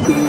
Greetings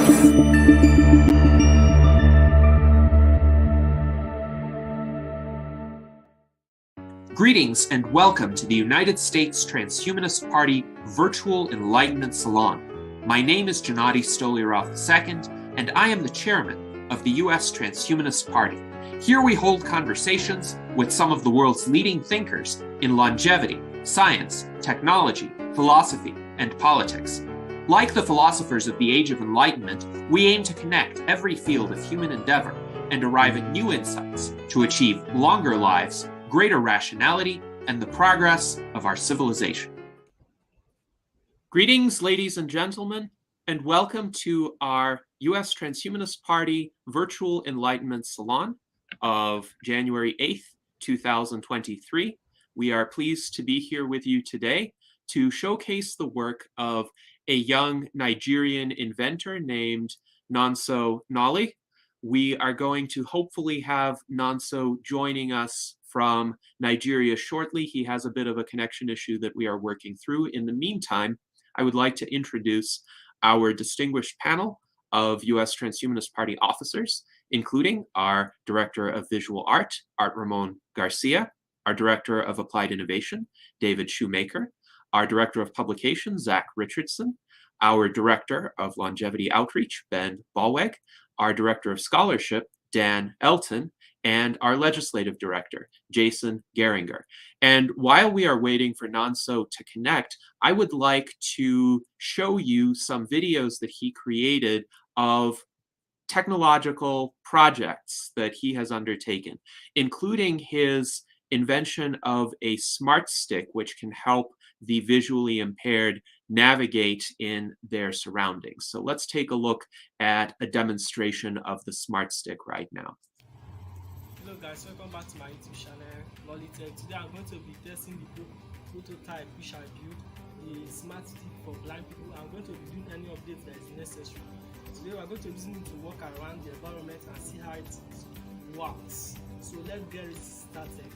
and welcome to the United States Transhumanist Party Virtual Enlightenment Salon. My name is Gennady Stolyarov II, and I am the chairman of the U.S. Transhumanist Party. Here we hold conversations with some of the world's leading thinkers in longevity, science, technology, philosophy, and politics. Like the philosophers of the Age of Enlightenment, we aim to connect every field of human endeavor and arrive at new insights to achieve longer lives, greater rationality, and the progress of our civilization. Greetings, ladies and gentlemen, and welcome to our U.S. Transhumanist Party Virtual Enlightenment Salon of January 8th, 2023. We are pleased to be here with you today to showcase the work of a young Nigerian inventor named Nonso Nolly. We are going to hopefully have Nonso joining us from Nigeria shortly. He has a bit of a connection issue that we are working through. In the meantime, I would like to introduce our distinguished panel of U.S. Transhumanist Party officers, including our Director of Visual Art, Art Ramon Garcia, our Director of Applied Innovation, David Shoemaker, our Director of Publication, Zach Richardson, our Director of Longevity Outreach, Ben Ballweg, our Director of Scholarship, Dan Elton, and our Legislative Director, Jason Geringer. And while we are waiting for Nonso to connect, I would like to show you some videos that he created of technological projects that he has undertaken, including his invention of a smart stick, which can help the visually impaired navigate in their surroundings. So let's take a look at a demonstration of the smart stick right now. Hello guys, welcome back to my YouTube channel, Nolly Tech. Today I'm going to be testing the prototype which I built, a smart stick for blind people. I'm going to be doing any updates that is necessary. Today we're going to be using it to walk around the environment and see how it works. So let's get it started.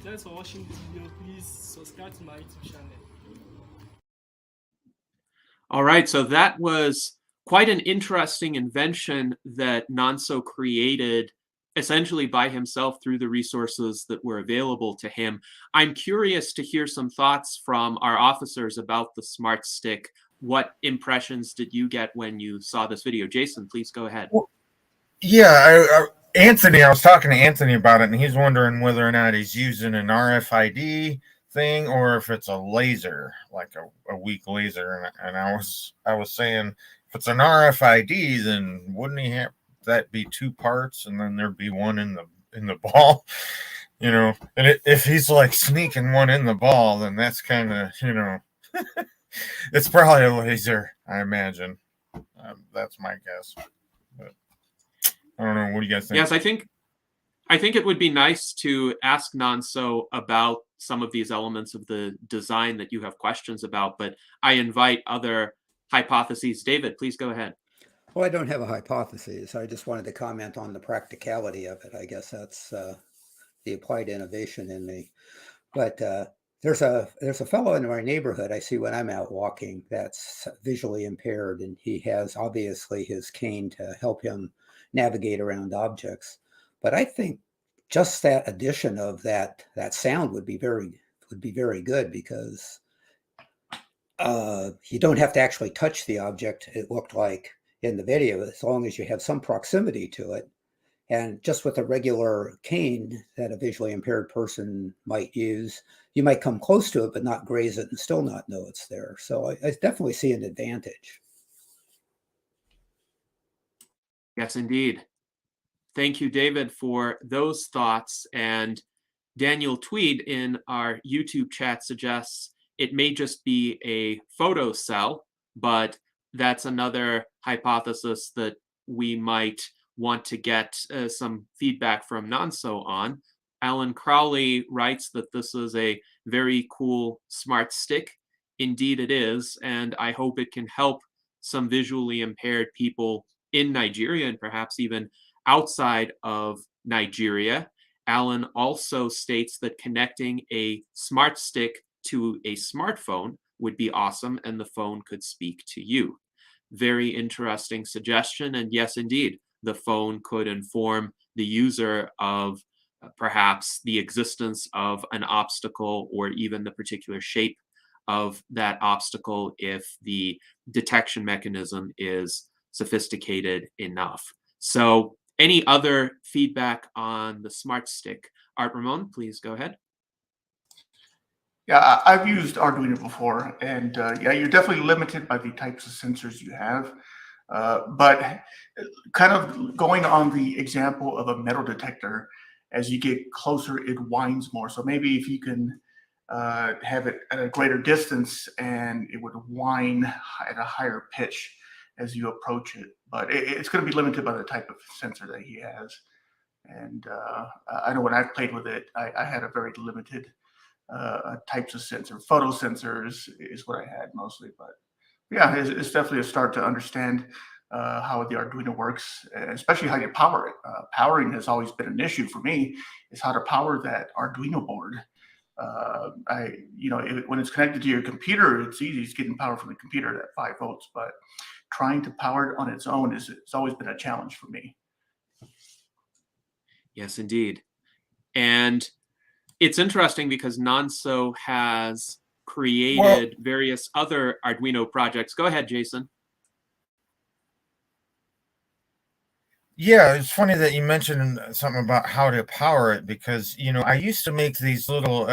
Thanks for watching this video. Please subscribe to my YouTube channel. All right, so that was quite an interesting invention that Nonso created essentially by himself through the resources that were available to him. I'm curious to hear some thoughts from our officers about the smart stick. What impressions did you get when you saw this video? Jason, please go ahead. Well, yeah, Anthony, I was talking to Anthony about it, and he's wondering whether or not he's using an RFID thing or if it's a laser, like a weak laser. And I was saying, if it's an RFID, then wouldn't he have that be two parts, and then there'd be one in the ball, you know? And if he's like sneaking one in the ball, then that's kind of, you know, it's probably a laser, I imagine. That's my guess. But I don't know. What do you guys think? Yes, I think it would be nice to ask Nonso about some of these elements of the design that you have questions about, but I invite other hypotheses. David, please go ahead. Well, I don't have a hypothesis. I just wanted to comment on the practicality of it. I guess that's the applied innovation in me. But there's a fellow in my neighborhood I see when I'm out walking that's visually impaired, and he has obviously his cane to help him navigate around objects. But I think just that addition of that sound would be very good, because you don't have to actually touch the object, it looked like in the video, as long as you have some proximity to it. And just with a regular cane that a visually impaired person might use, you might come close to it but not graze it and still not know it's there. So I definitely see an advantage. Yes, indeed. Thank you, David, for those thoughts. And Daniel Tweed in our YouTube chat suggests it may just be a photo cell, but that's another hypothesis that we might want to get some feedback from Nonso on. Alan Crowley writes that this is a very cool smart stick. Indeed, it is, and I hope it can help some visually impaired people in Nigeria and perhaps even outside of Nigeria. Alan also states that connecting a smart stick to a smartphone would be awesome and the phone could speak to you. Very interesting suggestion. And yes, indeed, the phone could inform the user of perhaps the existence of an obstacle or even the particular shape of that obstacle if the detection mechanism is sophisticated enough. So, any other feedback on the smart stick? Art Ramon, please go ahead. Yeah, I've used Arduino before, and yeah, you're definitely limited by the types of sensors you have. But kind of going on the example of a metal detector, as you get closer, it winds more. So maybe if you can have it at a greater distance and it would whine at a higher pitch as you approach it. But it's going to be limited by the type of sensor that he has. And I know when I played with it, I had a very limited types of sensor. Photo sensors is what I had mostly. But yeah, it's definitely a start to understand how the Arduino works, especially how you power it. Powering has always been an issue for me, is how to power that Arduino board. When it's connected to your computer, it's easy. It's getting power from the computer at 5 volts, but trying to power it on its own it's always been a challenge for me. Yes, indeed. And it's interesting because Nonso has created various other Arduino projects. Go ahead, Jason. Yeah, it's funny that you mentioned something about how to power it because, I used to make these little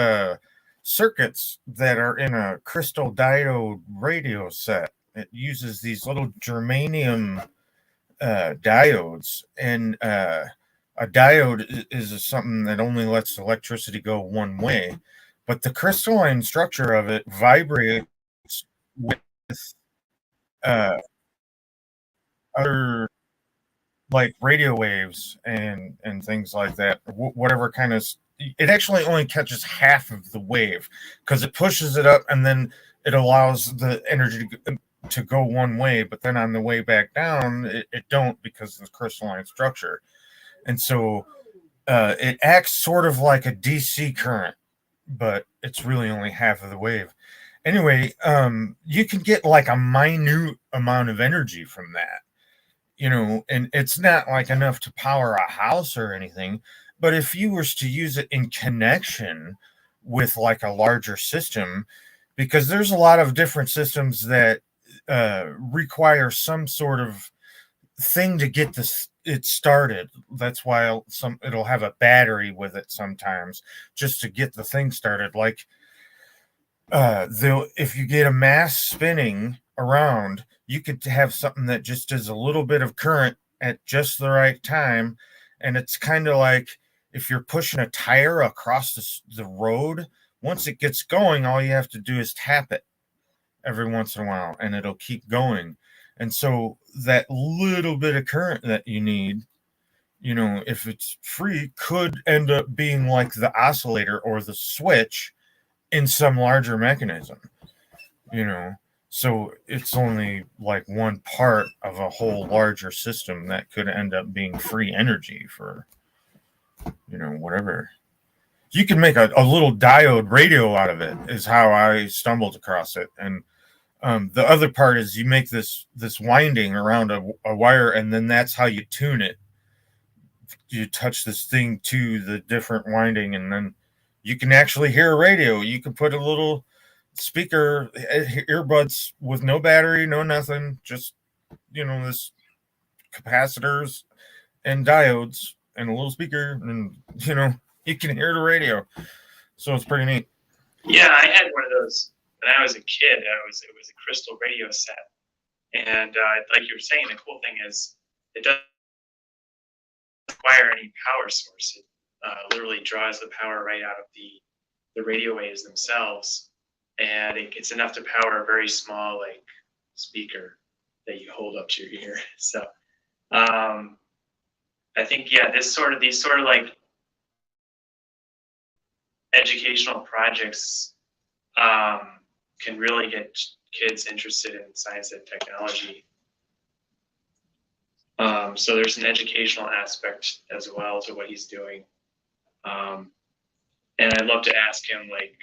circuits that are in a crystal diode radio set. It uses these little germanium diodes, and a diode is something that only lets electricity go one way, but the crystalline structure of it vibrates with other like radio waves and things like that, whatever kind of it actually only catches half of the wave because it pushes it up and then it allows the energy to go one way, but then on the way back down it don't because of the crystalline structure. And so it acts sort of like a DC current, but it's really only half of the wave. Anyway, you can get like a minute amount of energy from that, and it's not like enough to power a house or anything. But if you were to use it in connection with like a larger system, because there's a lot of different systems that require some sort of thing to get it started. That's why it'll have a battery with it sometimes just to get the thing started. Like if you get a mass spinning around, you could have something that just does a little bit of current at just the right time. And it's kind of like if you're pushing a tire across the road, once it gets going, all you have to do is tap it every once in a while and it'll keep going. And so that little bit of current that you need, if it's free, could end up being like the oscillator or the switch in some larger mechanism, so it's only like one part of a whole larger system that could end up being free energy for, whatever. You can make a little diode radio out of it is how I stumbled across it. And the other part is you make this winding around a wire, and then that's how you tune it. You touch this thing to the different winding, and then you can actually hear a radio. You can put a little speaker, earbuds with no battery, no nothing, just, this capacitors and diodes and a little speaker, and, you can hear the radio. So it's pretty neat. Yeah, I had one of those when I was a kid. It was a crystal radio set. And like you were saying, the cool thing is it require any power source. It literally draws the power right out of the radio waves themselves, and it's enough to power a very small like speaker that you hold up to your ear. So I think these sort of like educational projects can really get kids interested in science and technology. So there's an educational aspect as well to what he's doing. And I'd love to ask him, like,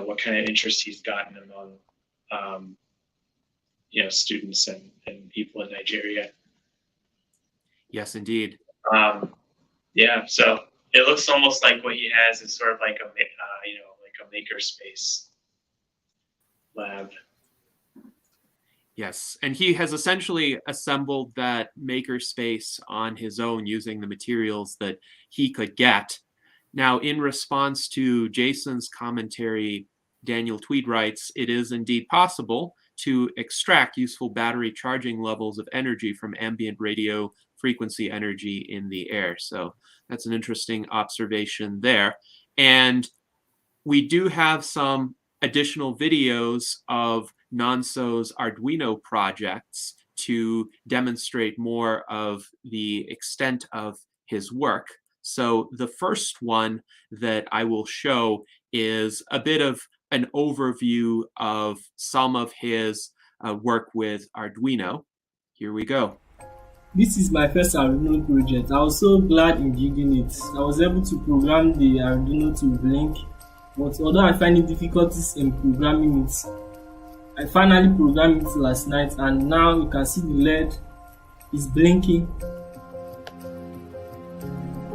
what kind of interest he's gotten among, students and people in Nigeria. Yes, indeed. So it looks almost like what he has is sort of like a makerspace lab. Yes, and he has essentially assembled that makerspace on his own using the materials that he could get. Now, in response to Jason's commentary, Daniel Tweed writes, it is indeed possible to extract useful battery charging levels of energy from ambient radio frequency energy in the air. So that's an interesting observation there. And we do have some additional videos of Nonso's Arduino projects to demonstrate more of the extent of his work. So the first one that I will show is a bit of an overview of some of his work with Arduino. Here we go. This is my first Arduino project. I was so glad in building it. I was able to program the Arduino to blink, but although I find difficulties in programming it, I finally programmed it last night, and now you can see the LED is blinking.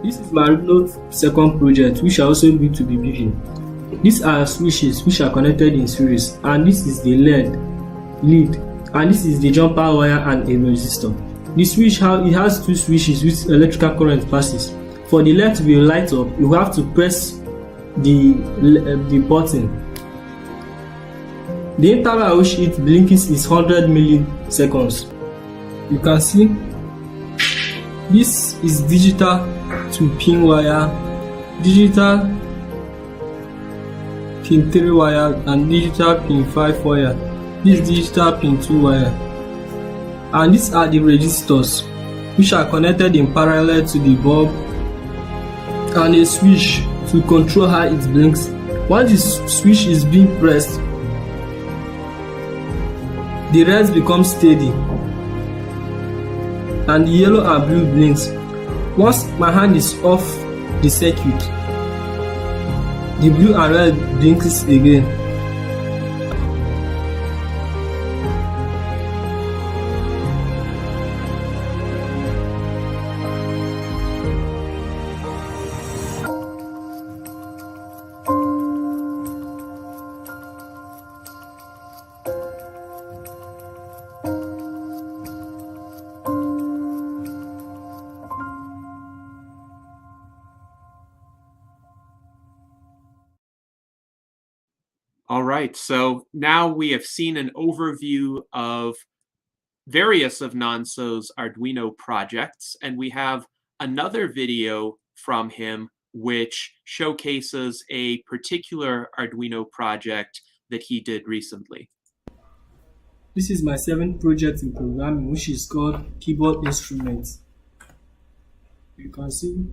This is my Arduino second project, which I also built to be viewing. These are switches which are connected in series, and this is the lead, and this is the jumper wire and a resistor. The switch it has two switches which electrical current passes. For the LED to be light up, you have to press the button. The interval at which it blinks is 100 milliseconds. You can see this is digital to pin wire, digital pin 3 wire, and digital pin 5 wire. This is digital pin 2 wire. And these are the resistors which are connected in parallel to the bulb, and a switch to control how it blinks. Once the switch is being pressed, the red becomes steady and the yellow and blue blinks. Once my hand is off the circuit, the blue and red blinks again. All right, so now we have seen an overview of various of Nonso's Arduino projects, and we have another video from him which showcases a particular Arduino project that he did recently. This is my 7th project in programming, which is called Keyboard Instruments. You can see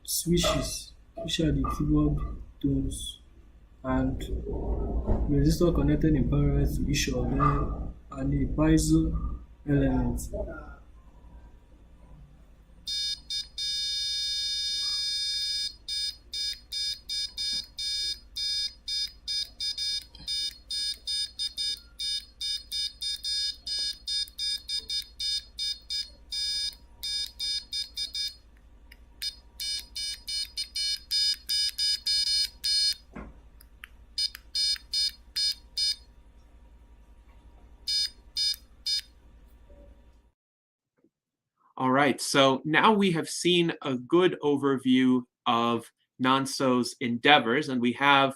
switches, which are the keyboard tones, and resistor connected in parallel to each of them, and a piezo element. All right, so now we have seen a good overview of Nonso's endeavors, and we have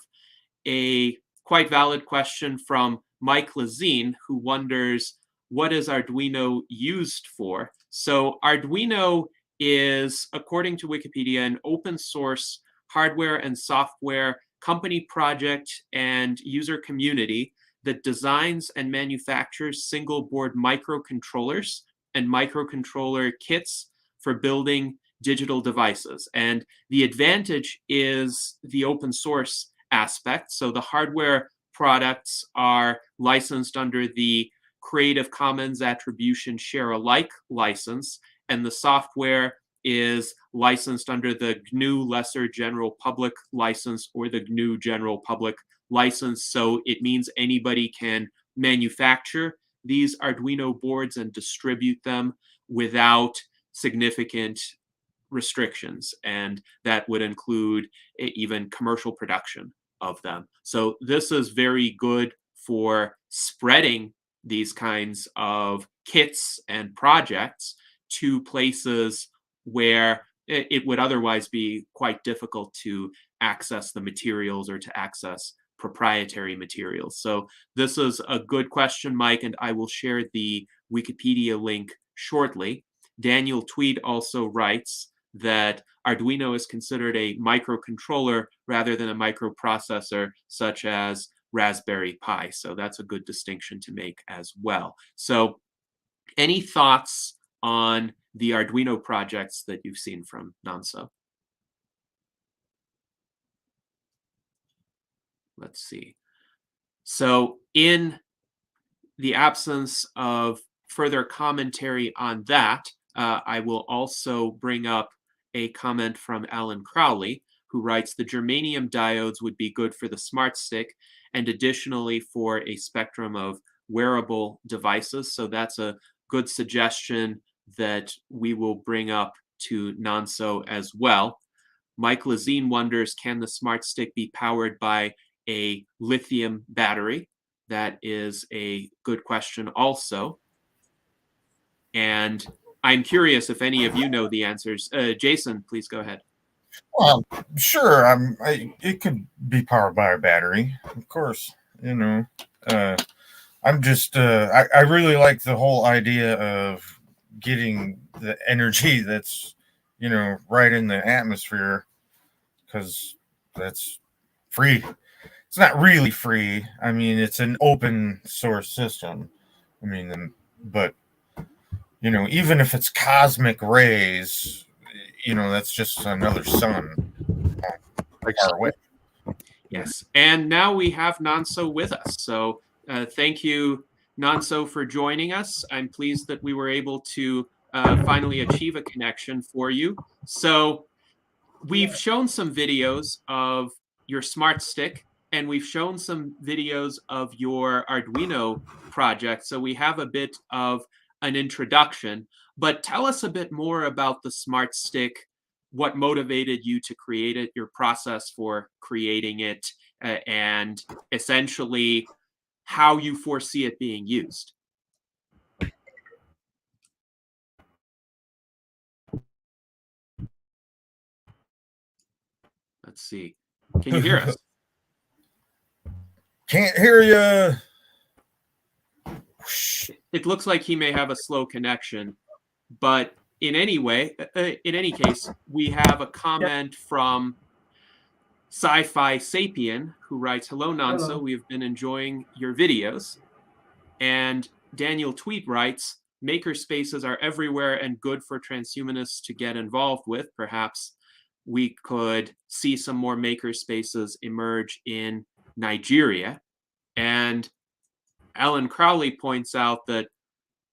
a quite valid question from Mike Lazine, who wonders, what is Arduino used for? So Arduino is, according to Wikipedia, an open source hardware and software company project and user community that designs and manufactures single board microcontrollers and microcontroller kits for building digital devices. And the advantage is the open source aspect. So the hardware products are licensed under the Creative Commons Attribution Share Alike license, and the software is licensed under the GNU Lesser General Public license or the GNU General Public license. So it means anybody can manufacture these Arduino boards and distribute them without significant restrictions, and that would include even commercial production of them. So this is very good for spreading these kinds of kits and projects to places where it would otherwise be quite difficult to access the materials or to access proprietary materials. So this is a good question, Mike, and I will share the Wikipedia link shortly. Daniel Tweed also writes that Arduino is considered a microcontroller rather than a microprocessor, such as Raspberry Pi. So that's a good distinction to make as well. So any thoughts on the Arduino projects that you've seen from Nonso? Let's see. So in the absence of further commentary on that, I will also bring up a comment from Alan Crowley, who writes, the germanium diodes would be good for the smart stick and additionally for a spectrum of wearable devices. So that's a good suggestion that we will bring up to Nonso as well. Mike Lazine wonders, can the smart stick be powered by a lithium battery? That is a good question also. And I'm curious if any of you know the answers. Jason, please go ahead. Well, sure. It could be powered by a battery, of course. You know, I'm just. I really like the whole idea of getting the energy that's, right in the atmosphere, because that's free. It's not really free. I mean, it's an open source system. I mean, but even if it's cosmic rays, that's just another sun far away. Yes, and now we have Nonso with us. So thank you, Nonso, for joining us. I'm pleased that we were able to finally achieve a connection for you. So we've shown some videos of your smart stick, and we've shown some videos of your Arduino project. So we have a bit of an introduction, but tell us a bit more about the smart stick, what motivated you to create it, your process for creating it, and essentially how you foresee it being used. Let's see. Can you hear us? Can't hear you. It looks like he may have a slow connection, but in any case, we have a comment from Sci-Fi Sapien, who writes, hello, Nonso. Hello. We have been enjoying your videos. And Daniel Tweet writes, maker spaces are everywhere and good for transhumanists to get involved with. Perhaps we could see some more maker spaces emerge in Nigeria. And Alan Crowley points out that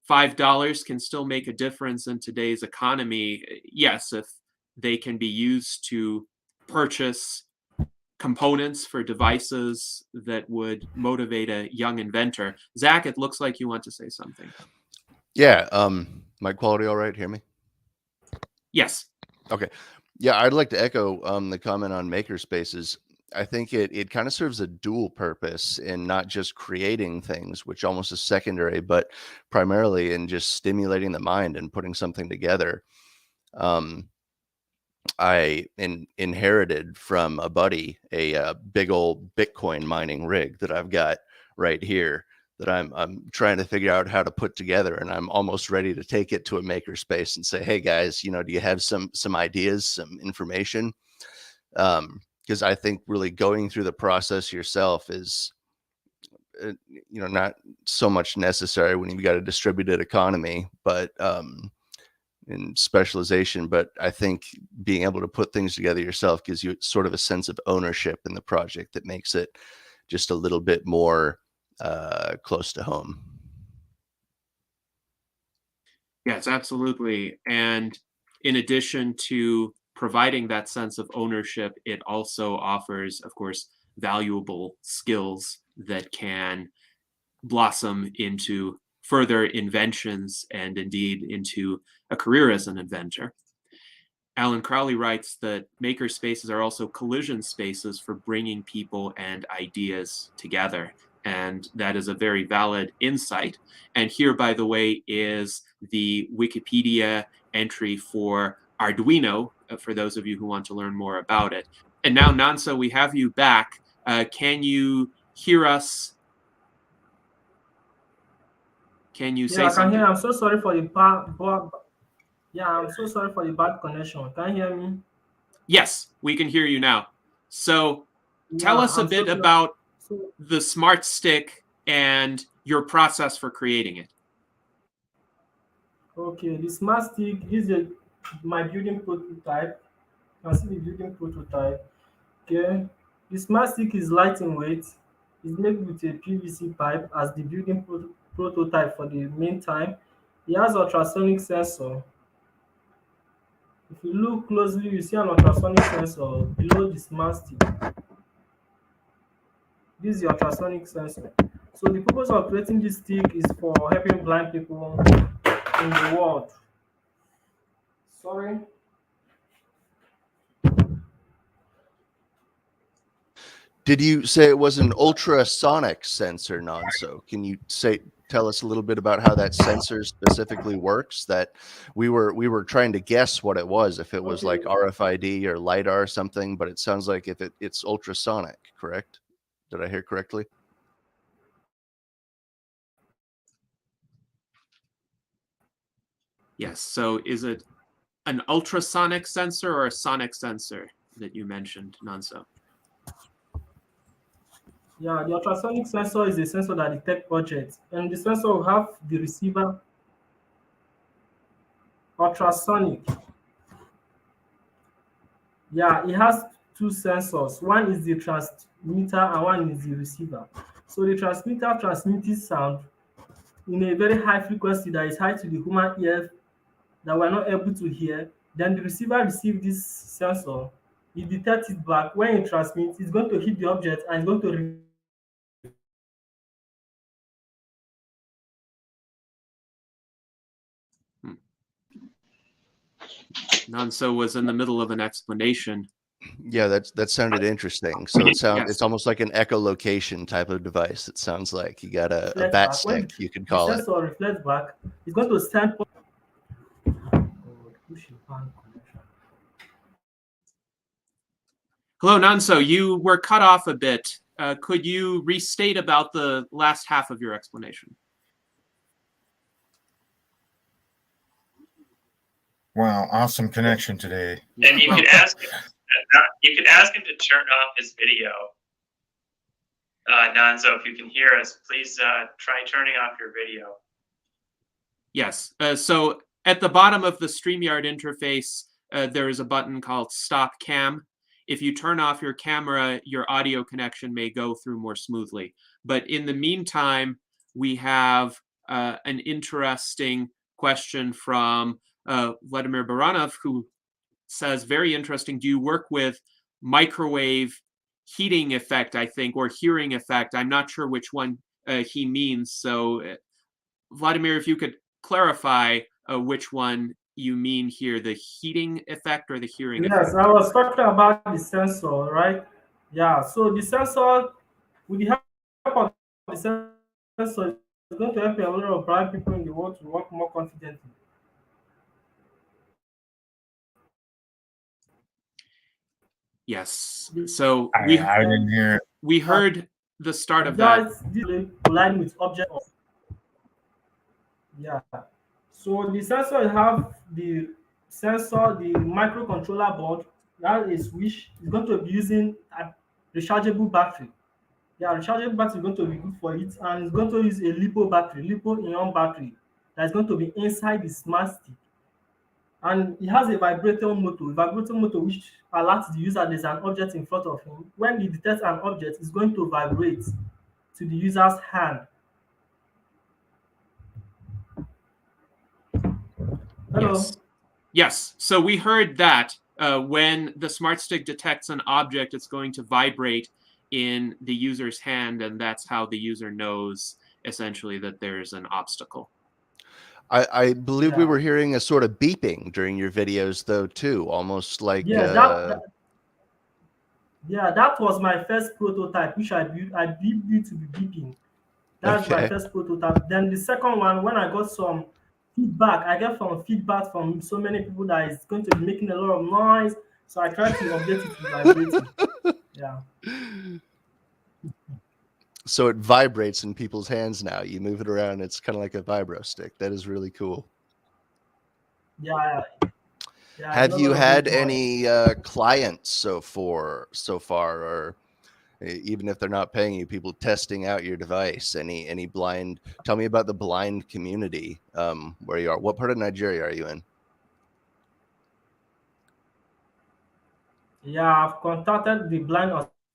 $5 can still make a difference in today's economy. Yes, if they can be used to purchase components for devices that would motivate a young inventor. Zach, it looks like you want to say something. Yeah. Mic quality all right? Hear me? Yes. Okay. Yeah, I'd like to echo the comment on maker spaces. I think it kind of serves a dual purpose in not just creating things, which almost is secondary, but primarily in just stimulating the mind and putting something together. I inherited from a buddy a big old Bitcoin mining rig that I've got right here that I'm trying to figure out how to put together, and I'm almost ready to take it to a makerspace and say, hey guys, do you have some ideas, some information? Because I think really going through the process yourself is not so much necessary when you've got a distributed economy, but in specialization. But I think being able to put things together yourself gives you sort of a sense of ownership in the project that makes it just a little bit more close to home. Yes, absolutely. And in addition to providing that sense of ownership, it also offers, of course, valuable skills that can blossom into further inventions and indeed into a career as an inventor. Alan Crowley writes that maker spaces are also collision spaces for bringing people and ideas together. And that is a very valid insight. And here, by the way, is the Wikipedia entry for Arduino, for those of you who want to learn more about it. And now, Nonso, we have you back. Can you hear us? Can you say Yeah, I can something? hear. I'm so sorry for the bad. Yeah, I'm so sorry for the bad connection. Can you hear me? Yes, we can hear you now. So tell Yeah, us a I'm bit so glad. about So, the Smart Stick and your process for creating it. okay, the smart stick. This is my building prototype. You can see the building prototype. Okay, the smart stick is light in weight. It's made with a PVC pipe as the building prototype for the meantime. It has ultrasonic sensor. If you look closely, you see an ultrasonic sensor below the smart stick. This is the ultrasonic sensor. So the purpose of creating this stick is for helping blind people in the world. Sorry. Did you say it was an ultrasonic sensor, Nonso? Can you tell us a little bit about how that sensor specifically works? That we were trying to guess what it was, if it was Okay. like RFID or LiDAR or something, but it sounds like if it's ultrasonic, correct? Did I hear correctly? Yes. So is it an ultrasonic sensor or a sonic sensor that you mentioned, Nonso? Yeah, the ultrasonic sensor is a sensor that detects objects, and the sensor will have the receiver ultrasonic. Yeah, it has two sensors. One is the transmitter and one is the receiver. So the transmitter transmits sound in a very high frequency that is high to the human ear that we're not able to hear. Then the receiver receives this sensor, it detects it back. When it transmits, it's going to hit the object and it's going to Nonso was in the middle of an explanation. Yeah, that sounded interesting. So Yes. it's almost like an echolocation type of device. It sounds like you got a reflect bat back. When stick, you could the call it. sensor reflects back, it's going to send. Hello, Nonso. You were cut off a bit. Could you restate about the last half of your explanation? Wow, awesome connection today. And you could ask him. You could ask him to turn off his video. Nonso, if you can hear us, please try turning off your video. Yes. So at the bottom of the StreamYard interface, there is a button called Stop Cam. If you turn off your camera, your audio connection may go through more smoothly. But in the meantime, we have an interesting question from Vladimir Baranov, who says, very interesting, do you work with microwave heating effect, I think, or hearing effect? I'm not sure which one he means. So Vladimir, if you could clarify which one you mean here, the heating effect or the hearing effect? Yes, I was talking about the sensor, right? Yeah, so the sensor, with the help of the sensor, is going to help a lot of blind people in the world to work more confidently. Yes. So I didn't hear it. we heard the start of that. This colliding with object. Yeah. So the sensor have the sensor, the microcontroller board. That is which is going to be using a rechargeable battery. Yeah, rechargeable battery is going to be good for it, and it's going to use a LiPo battery, LiPo-ion battery that's going to be inside the smart stick. And it has a vibrator motor which alerts the user there's an object in front of him. When he detects an object, it's going to vibrate to the user's hand. Hello. Yes. Yes. So we heard that when the smart stick detects an object, it's going to vibrate in the user's hand, and that's how the user knows essentially that there's an obstacle. I believe we Yeah. were hearing a sort of beeping during your videos, though, too, almost like Yeah, that was my first prototype, which I built. I built it to be beeping. That's my Okay. first prototype. Then the second one, when I got some feedback, I get from feedback from so many people that it's going to be making a lot of noise. So I tried to update it to vibrating. Yeah. So it vibrates in people's hands now. You move it around, it's kind of like a vibro stick. That is really cool. Yeah. Yeah, Have a you lot of had good noise. any clients so far, or even if they're not paying you, people testing out your device? Any blind? Tell me about the blind community where you are. What part of Nigeria are you in? Yeah, I've contacted the Blind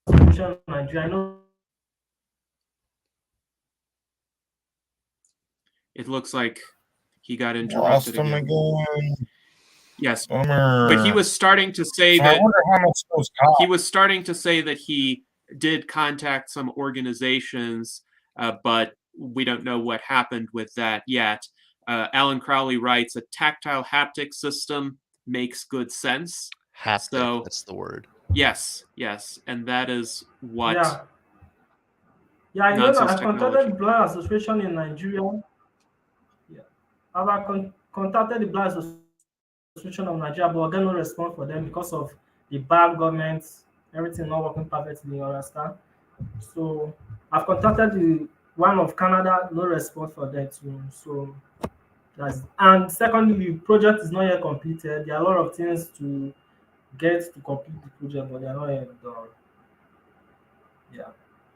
Association of Nigeria. I know It looks like he got Lost interrupted him again. again. Yes. Bummer. But he was starting to say So I that wonder how much those cost. he was starting to say that he did contact some organizations, but we don't know what happened with that yet. Alan Crowley writes, a tactile haptic system makes good sense. Haptic, So that's the word. yes, and that is what Yeah, I know that Nonso's I contacted the technology. Blind Association in Nigeria. Yeah, I've contacted the Blind Association of Nigeria, but I got no response for them because of the bad government, everything not working perfectly, you understand? So I've contacted the one of Canada, no response for that too. So that's, and secondly, the project is not yet completed. There are a lot of things to get to complete the project, but they are not yet done. Yeah,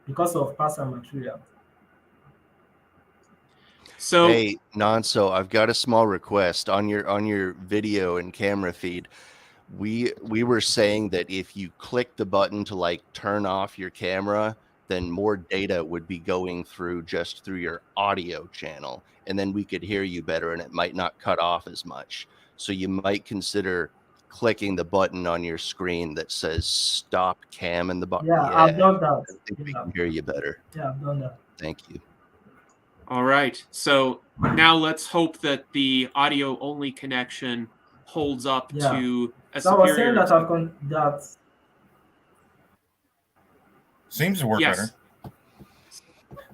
because of past and material. So Hey, Nonso, I've got a small request on your video and camera feed. We were saying that if you click the button to like turn off your camera, then more data would be going through just through your audio channel, and then we could hear you better, and it might not cut off as much. So you might consider clicking the button on your screen that says stop cam in the bottom. Yeah, I've done that. I think we Yeah. can hear you better. Yeah, I've done that. Thank you. all right. So now let's hope that the audio only connection holds up Yeah. to a So I was saying superior. that that Seems to work Yes. better.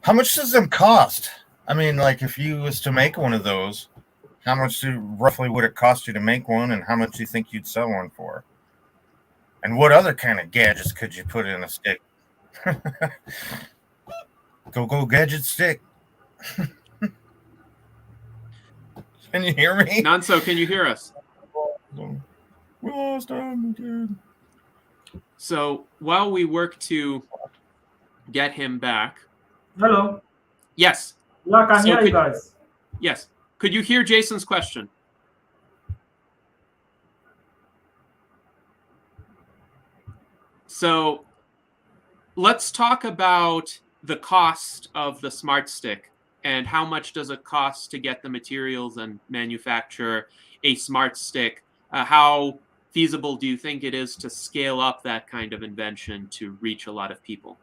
How much does them cost? I mean, like if you was to make one of those, how much roughly would it cost you to make one, and how much do you think you'd sell one for? And what other kind of gadgets could you put in a stick? Go gadget stick. Can you hear me? Nonso, can you hear us? We lost him again. So while we work to get him back. hello. Yes. Yeah, I can So hear you could- guys. Yes. Could you hear Jason's question? So let's talk about the cost of the smart stick and how much does it cost to get the materials and manufacture a smart stick. How feasible do you think it is to scale up that kind of invention to reach a lot of people?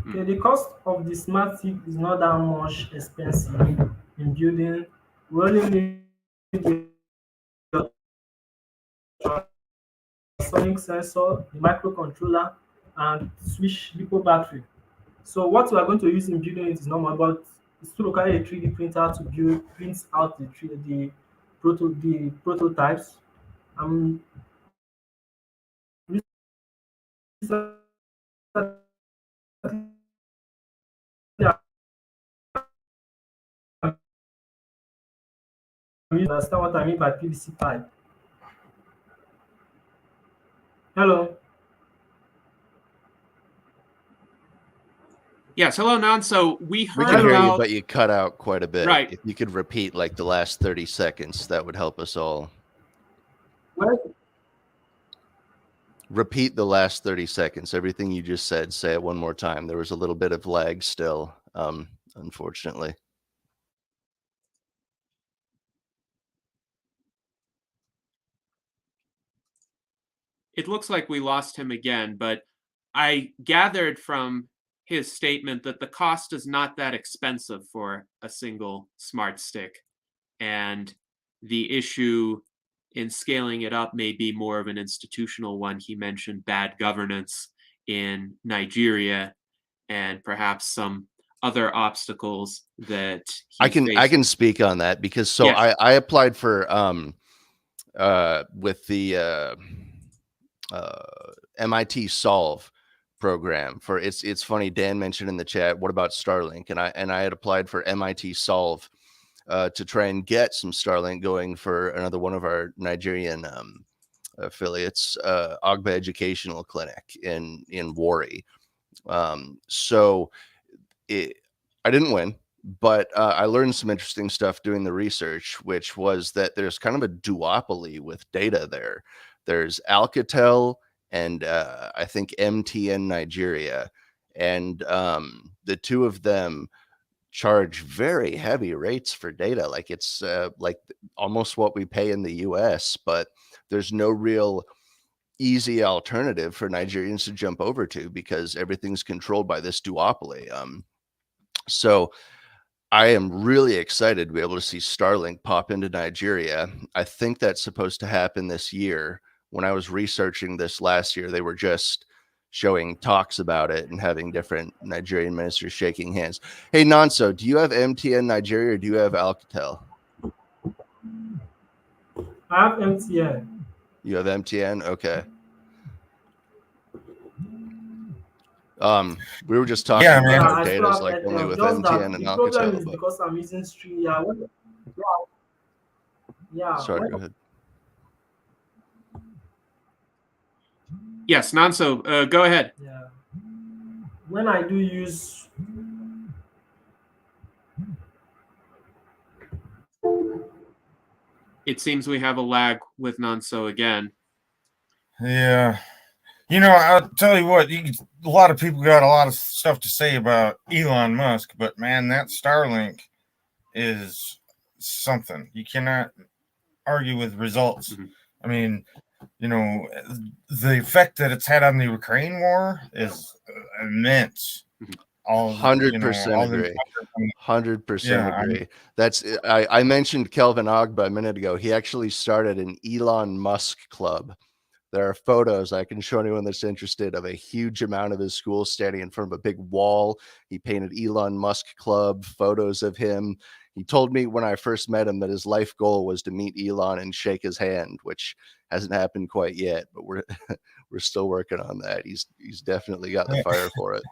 Okay, the cost of the smart stick is not that much expensive in building. We only need the sonic sensor, the microcontroller, and switch LiPo battery. So what we are going to use in building it is normal, but it's to require a 3D printer to print out the prototypes. You understand what I mean by PVC pipe? Hello. Yes, hello, Nonso. We We heard can hear you, about but you cut out quite a bit. Right. If you could repeat like the last 30 seconds, that would help us all. Well, Repeat the last 30 seconds. Everything you just said, say it one more time. There was a little bit of lag still, unfortunately. it looks like we lost him again, but I gathered from his statement that the cost is not that expensive for a single smart stick. And the issue in scaling it up may be more of an institutional one. He mentioned bad governance in Nigeria and perhaps some other obstacles that he I faced. can speak on that because Yes. I applied for with the MIT Solve program for it's funny, Dan mentioned in the chat, what about Starlink? And I had applied for MIT Solve to try and get some Starlink going for another one of our Nigerian affiliates, Agba Educational Clinic in Warri. So I didn't win, but I learned some interesting stuff doing the research, which was that there's kind of a duopoly with data there. There's Alcatel and I think MTN Nigeria, and the two of them charge very heavy rates for data. Like it's like almost what we pay in the US, but there's no real easy alternative for Nigerians to jump over to because everything's controlled by this duopoly. So I am really excited to be able to see Starlink pop into Nigeria. I think that's supposed to happen this year. When I was researching this last year, they were just showing talks about it and having different Nigerian ministers shaking hands. Hey, Nonso, do you have MTN Nigeria or do you have Alcatel? I have MTN. You have MTN? Okay. We were just talking Yeah, about man. how I data still is have like only Airtel. with Just that MTN and the problem Alcatel. is But because I'm using Stream. sorry, when- go ahead. Yes, Nonso, go ahead. yeah. When I do use It seems we have a lag with Nonso again. Yeah. You know, I'll tell you what, a lot of people got a lot of stuff to say about Elon Musk, but man, that Starlink is something. You cannot argue with results. Mhm. I mean, you know, the effect that it's had on the Ukraine war is immense. Mhm. All 100% all the agree. 100% Yeah, agree. That's I mentioned Kelvin Ogba a minute ago. He actually started an Elon Musk club. There are photos I can show anyone that's interested of a huge amount of his school standing in front of a big wall. He painted Elon Musk Club, photos of him. He told me when I first met him that his life goal was to meet Elon and shake his hand, which hasn't happened quite yet, but we're we're still working on that. He's definitely got the fire for it.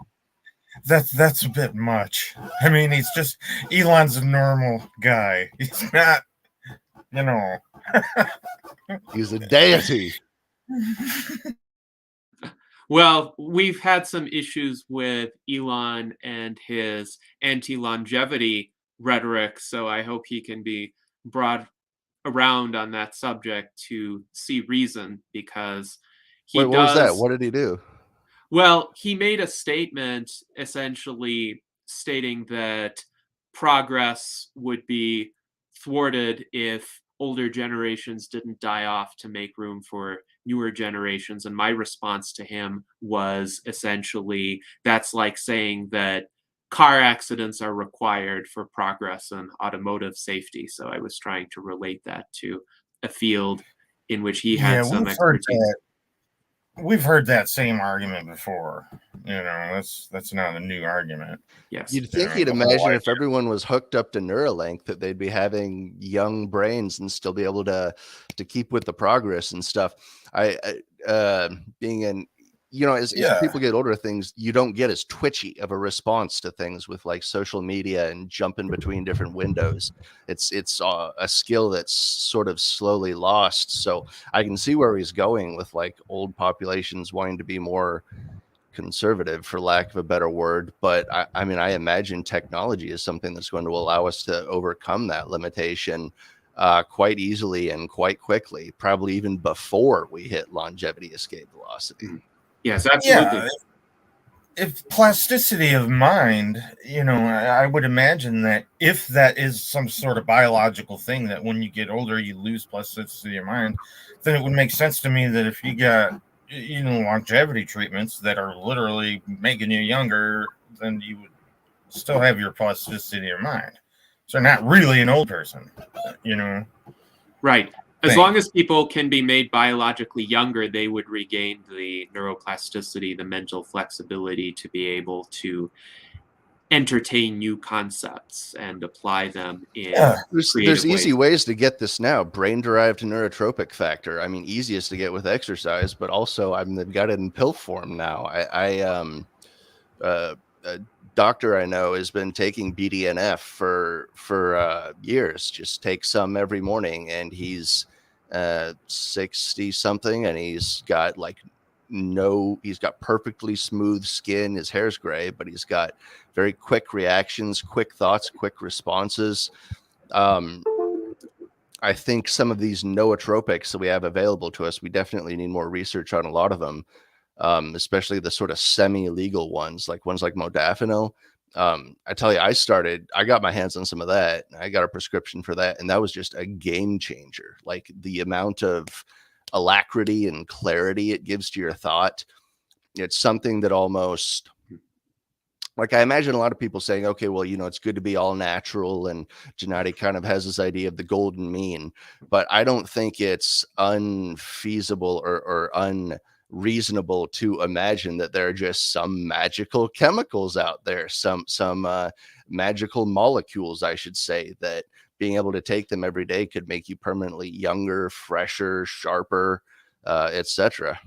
that's a bit much. I mean, he's just Elon's a normal guy. He's not, you know. He's a deity. Well, we've had some issues with Elon and his anti-longevity rhetoric, so I hope he can be brought around on that subject to see reason, because he Wait, what was that? does. What did he do? Well, he made a statement essentially stating that progress would be thwarted if older generations didn't die off to make room for newer generations. And my response to him was essentially that's like saying that car accidents are required for progress in automotive safety. So I was trying to relate that to a field in which he Yeah, had some we've heard expertise. that. We've heard that same argument before. You know, that's not a new argument. Yes. You'd think Yeah, he'd the whole imagine idea. if everyone was hooked up to Neuralink that they'd be having young brains and still be able to keep with the progress and stuff. Being an you know, as Yeah. people get older, things, you don't get as twitchy of a response to things with like social media and jumping between different windows. It's a skill that's sort of slowly lost. So I can see where he's going with like old populations wanting to be more conservative, for lack of a better word. But I mean, I imagine technology is something that's going to allow us to overcome that limitation quite easily and quite quickly, probably even before we hit longevity escape velocity. Yes, absolutely. Yeah, if plasticity of mind, you know, I would imagine that if that is some sort of biological thing, that when you get older you lose plasticity of mind, then it would make sense to me that if you got, you know, longevity treatments that are literally making you younger, then you would still have your plasticity of mind. So not really an old person, you know. Right. As Thing. long as people can be made biologically younger, they would regain the neuroplasticity, the mental flexibility to be able to entertain new concepts and apply them in There's creative easy ways. ways to get this now. Brain-derived neurotropic factor. I mean, easiest to get with exercise, but also, I mean, they've got it in pill form now. A doctor I know has been taking BDNF for years. Just takes some every morning, and he's 60 something, and he's got perfectly smooth skin. His hair's gray, but he's got very quick reactions, quick thoughts, quick responses. I think some of these nootropics that we have available to us, we definitely need more research on a lot of them, especially the sort of semi-legal ones, like ones like modafinil. I tell you, I got my hands on some of that. I got a prescription for that, and that was just a game changer. Like the amount of alacrity and clarity it gives to your thought. It's something that almost, like, I imagine a lot of people saying, okay, well, you know, it's good to be all natural, and Gennady kind of has this idea of the golden mean, but I don't think it's unfeasible or unreasonable to imagine that there are just some magical chemicals out there, some magical molecules, I should say, that being able to take them every day could make you permanently younger, fresher, sharper, etc.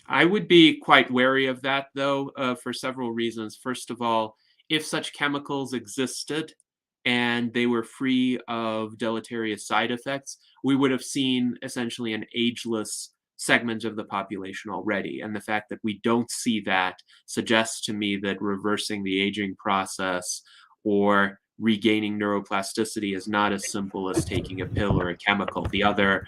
I would be quite wary of that, though, for several reasons. First of all, if such chemicals existed and they were free of deleterious side effects, we would have seen essentially an ageless segment of the population already. And the fact that we don't see that suggests to me that reversing the aging process or regaining neuroplasticity is not as simple as taking a pill or a chemical. The other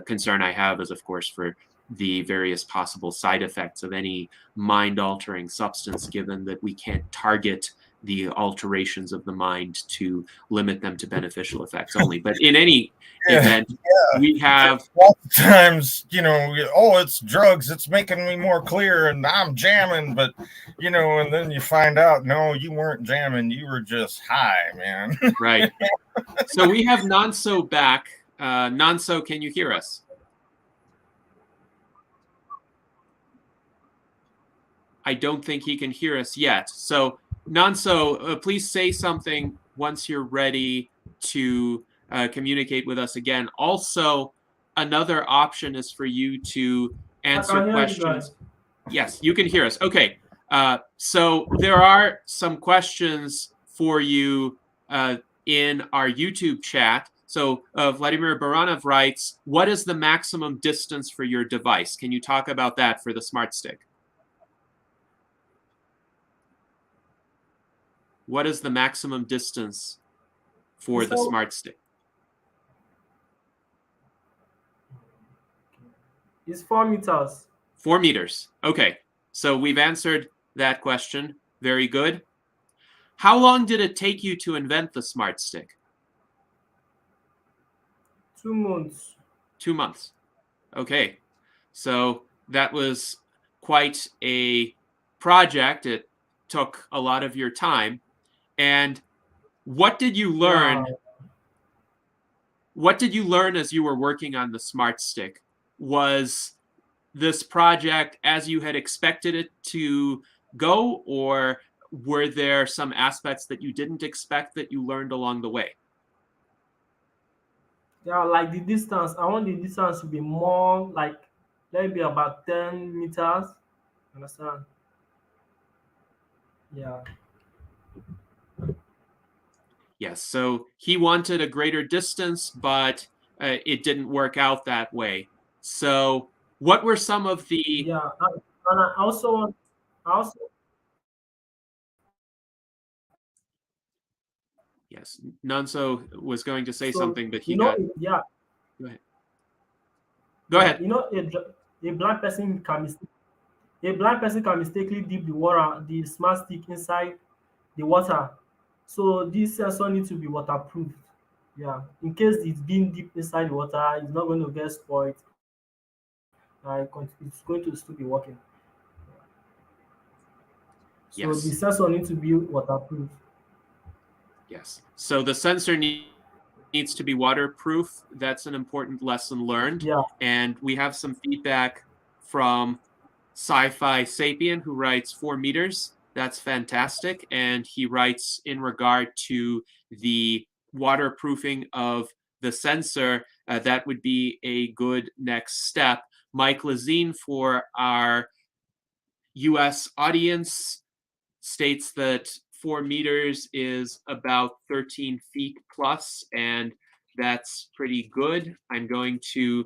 concern I have is, of course, for the various possible side effects of any mind-altering substance, given that we can't target the alterations of the mind to limit them to beneficial effects only. But in any event, we have lots of times, you know, oh, it's drugs, it's making me more clear and I'm jamming, but you know, and then you find out, no, you weren't jamming, you were just high, man. Right. So we have Nonso back. Nonso, can you hear us? I don't think he can hear us yet. So Nonso, please say something once you're ready to communicate with us again. Also, another option is for you to answer questions. Yes, you can hear us. Okay. So there are some questions for you in our YouTube chat. So Vladimir Baranov writes, what is the maximum distance for your device? Can you talk about that for the Smart Stick? What is the maximum distance for the Smart Stick? It's 4 meters. 4 meters. Okay. So we've answered that question. Very good. How long did it take you to invent the Smart Stick? 2 months. 2 months. Okay. So that was quite a project. It took a lot of your time. And what did you learn? Yeah. What did you learn as you were working on the Smart Stick? Was this project as you had expected it to go, or were there some aspects that you didn't expect that you learned along the way? Yeah, like the distance. I want the distance to be more like maybe about 10 meters. Understand? Yeah. Yes, so he wanted a greater distance, but it didn't work out that way. So what were some of the... Yeah. And I also want, I also, Yes, Nonso was going to say so, something, but he you know, got... yeah, Go ahead. Go yeah, ahead. you know, a blind person can a blind person can mistakenly dip the smart stick inside the water. So this sensor needs to be waterproof. Yeah, in case it's being deep inside the water, it's not going to get spoiled. It's going to still be working. So the Yes, sensor needs to be waterproof. yes. So the sensor needs to be waterproof. That's an important lesson learned. Yeah, And we have some feedback from Sci-Fi Sapien, who writes 4 meters. That's fantastic. And he writes in regard to the waterproofing of the sensor, that would be a good next step. Mike Lazine, for our US audience, states that 4 meters is about 13 feet plus, and that's pretty good. I'm going to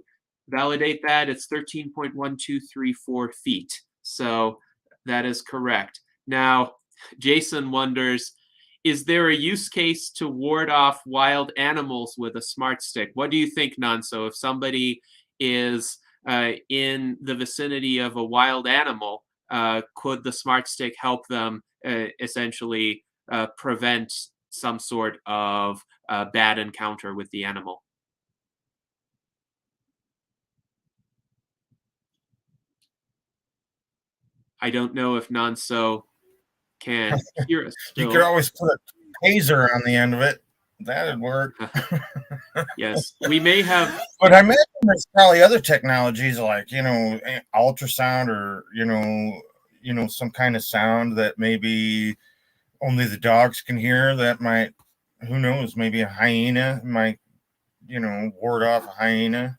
validate that. It's 13.1234 feet. So that is correct. Now, Jason wonders, is there a use case to ward off wild animals with a smart stick? What do you think, Nonso? If somebody is in the vicinity of a wild animal, could the smart stick help them essentially prevent some sort of bad encounter with the animal? I don't know if Nonso can hear us You could still. always put a taser on the end of it. That'd work. Yes, we may have... But I imagine there's probably other technologies like, ultrasound or, some kind of sound that maybe only the dogs can hear that might, who knows, maybe a hyena might, ward off a hyena,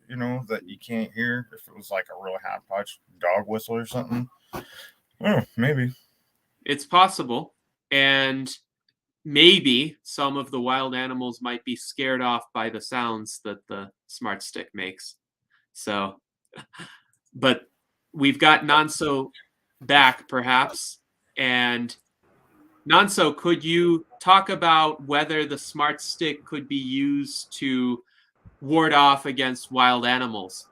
that you can't hear if it was like a really high pitched dog whistle or something. Oh, maybe. It's possible. And maybe some of the wild animals might be scared off by the sounds that the smart stick makes. So, but we've got Nonso back, perhaps. And Nonso, could you talk about whether the smart stick could be used to ward off against wild animals?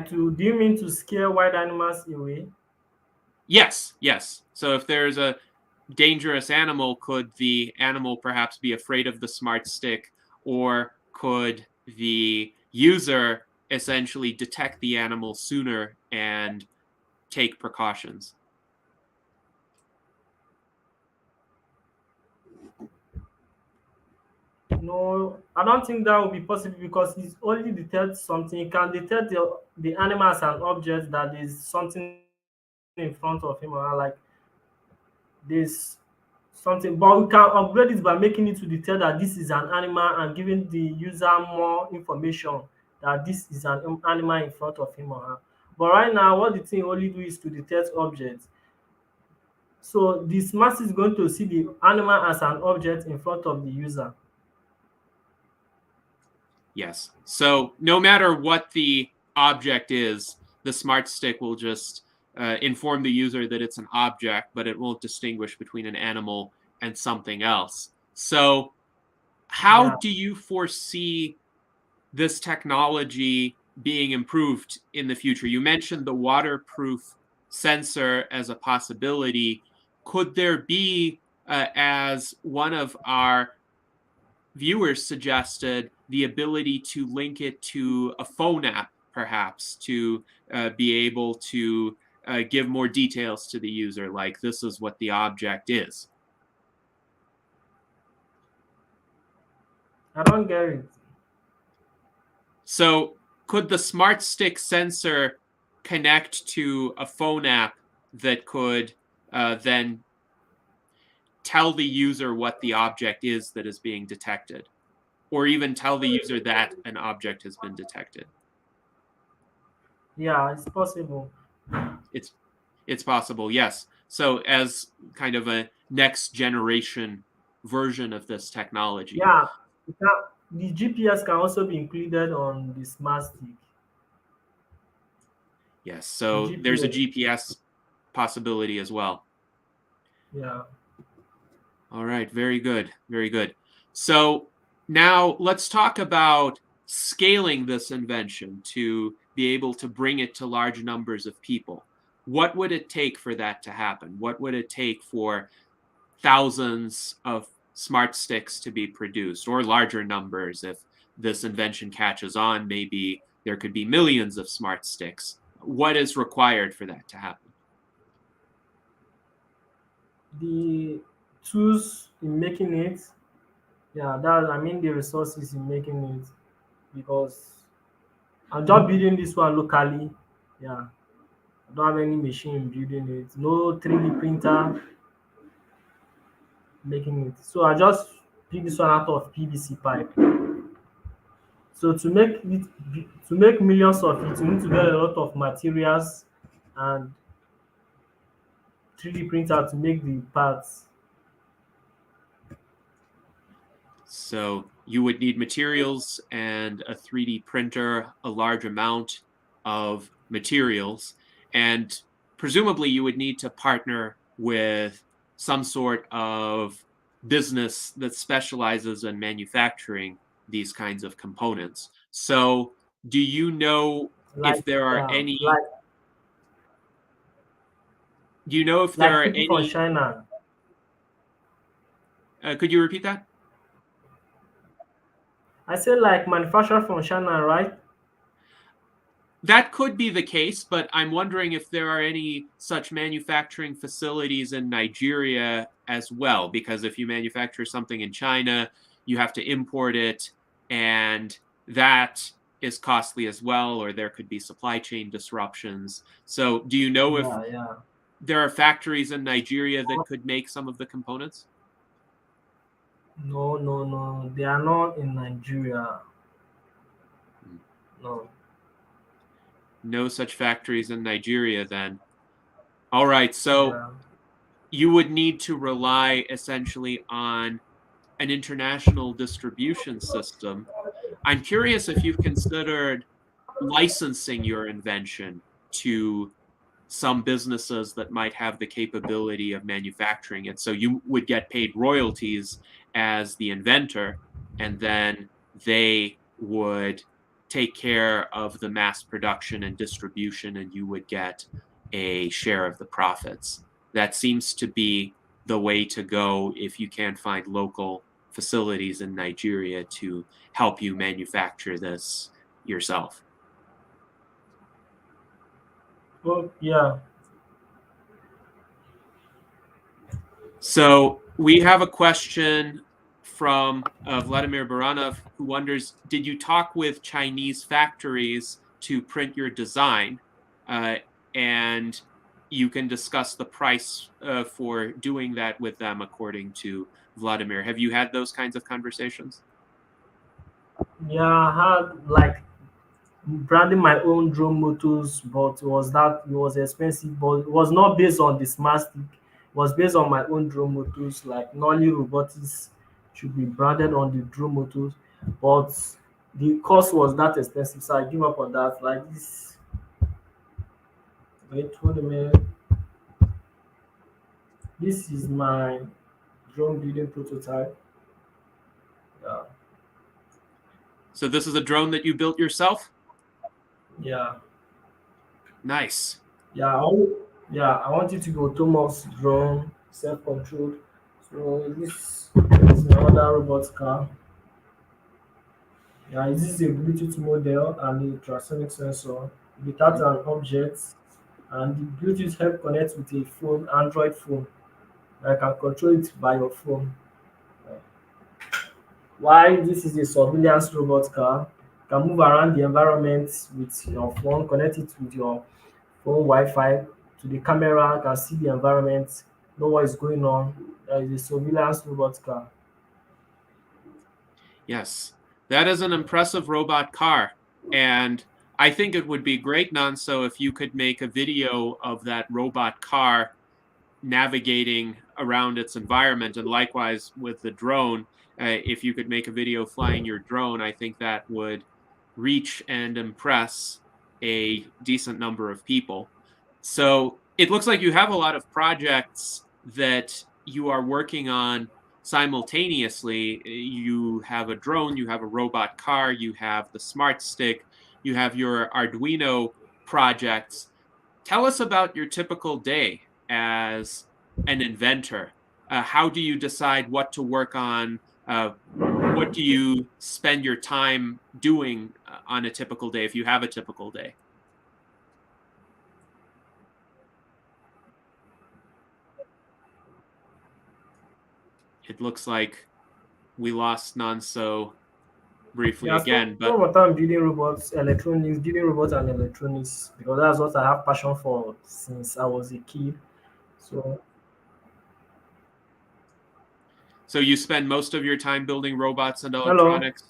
do you mean to scare wild animals away? Yes, yes. So if there's a dangerous animal, could the animal perhaps be afraid of the smart stick, or could the user essentially detect the animal sooner and take precautions? No, I don't think that would be possible because it only detects something. It can detect the animal as an object that is something in front of him or her, like this something. But we can upgrade it by making it to detect that this is an animal and giving the user more information that this is an animal in front of him or her. But right now, what the thing only do is to detect objects. So the smart is going to see the animal as an object in front of the user. Yes. So no matter what the object is, the smart stick will just inform the user that it's an object, but it won't distinguish between an animal and something else. So how Yeah. do you foresee this technology being improved in the future? You mentioned the waterproof sensor as a possibility. Could there be, as one of our viewers suggested, the ability to link it to a phone app, perhaps, to be able to give more details to the user, like this is what the object is? I don't get it. So could the smart stick sensor connect to a phone app that could then tell the user what the object is that is being detected? or even tell the user that an object has been detected. Yeah, it's possible. It's possible, yes. So as kind of a next generation version of this technology. Yeah, the GPS can also be included on the smart stick. Yes, so there's a GPS possibility as well. Yeah. All right, very good, very good. So now let's talk about scaling this invention to be able to bring it to large numbers of people. What would it take for that to happen? What would it take for thousands of smart sticks to be produced, or larger numbers? If this invention catches on, maybe there could be millions of smart sticks. What is required for that to happen? The tools in making it, yeah, that I mean the resources in making it, because I'm just building this one locally. Yeah, I don't have any machine building it. No 3D printer making it. So I just build this one out of PVC pipe. So to make millions of it, you need to get a lot of materials and 3D printer to make the parts. So you would need materials and a 3D printer, a large amount of materials, and presumably you would need to partner with some sort of business that specializes in manufacturing these kinds of components. So do you know if there are any... Do you know if there are people any... from China. Could you repeat that? I said like manufacturer from China, right? That could be the case, but I'm wondering if there are any such manufacturing facilities in Nigeria as well, because if you manufacture something in China, you have to import it, and that is costly as well, or there could be supply chain disruptions. So do you know if there are factories in Nigeria that could make some of the components? No. They are not in Nigeria. No. No such factories in Nigeria then. All right, so you would need to rely essentially on an international distribution system. I'm curious if you've considered licensing your invention to some businesses that might have the capability of manufacturing it. So you would get paid royalties as the inventor, and then they would take care of the mass production and distribution, and you would get a share of the profits. That seems to be the way to go if you can find local facilities in Nigeria to help you manufacture this yourself. Well, yeah. So we have a question from Vladimir Baranov, who wonders, did you talk with Chinese factories to print your design? And you can discuss the price for doing that with them, according to Vladimir. Have you had those kinds of conversations? Yeah, I had like branding my own drone motors, but it was expensive, but it was not based on the smart stick. It was based on my own drone motors, like Nolly robotics should be branded on the drone motors, but the cost was that expensive, so I give up on that. Like this. Wait, hold a minute. This is my drone building prototype. Yeah. So this is a drone that you built yourself? Yeah. Nice. Yeah, I want it to be autonomous drone, self-controlled. So this is another robot car. Yeah, this is a Bluetooth model and a ultrasonic sensor. It detects an object, and the Bluetooth help connect with a phone, Android phone. I can control it by your phone. While this is a surveillance robot car, you can move around the environment with your phone, connect it with your phone Wi-Fi to the camera, can see the environment, know what is going on. That is a surveillance robot car. Yes. That is an impressive robot car. And I think it would be great, Nonso, if you could make a video of that robot car navigating around its environment. And likewise with the drone, if you could make a video flying your drone, I think that would reach and impress a decent number of people. So it looks like you have a lot of projects that you are working on simultaneously. You have a drone, you have a robot car, you have the smart stick, you have your Arduino projects. Tell us about your typical day as an inventor. How do you decide what to work on? What do you spend your time doing on a typical day, if you have a typical day? It looks like we lost Nonso briefly again, but some of the time building robots, electronics, building robots and electronics, because that's what I have passion for since I was a kid. So you spend most of your time building robots and hello, electronics?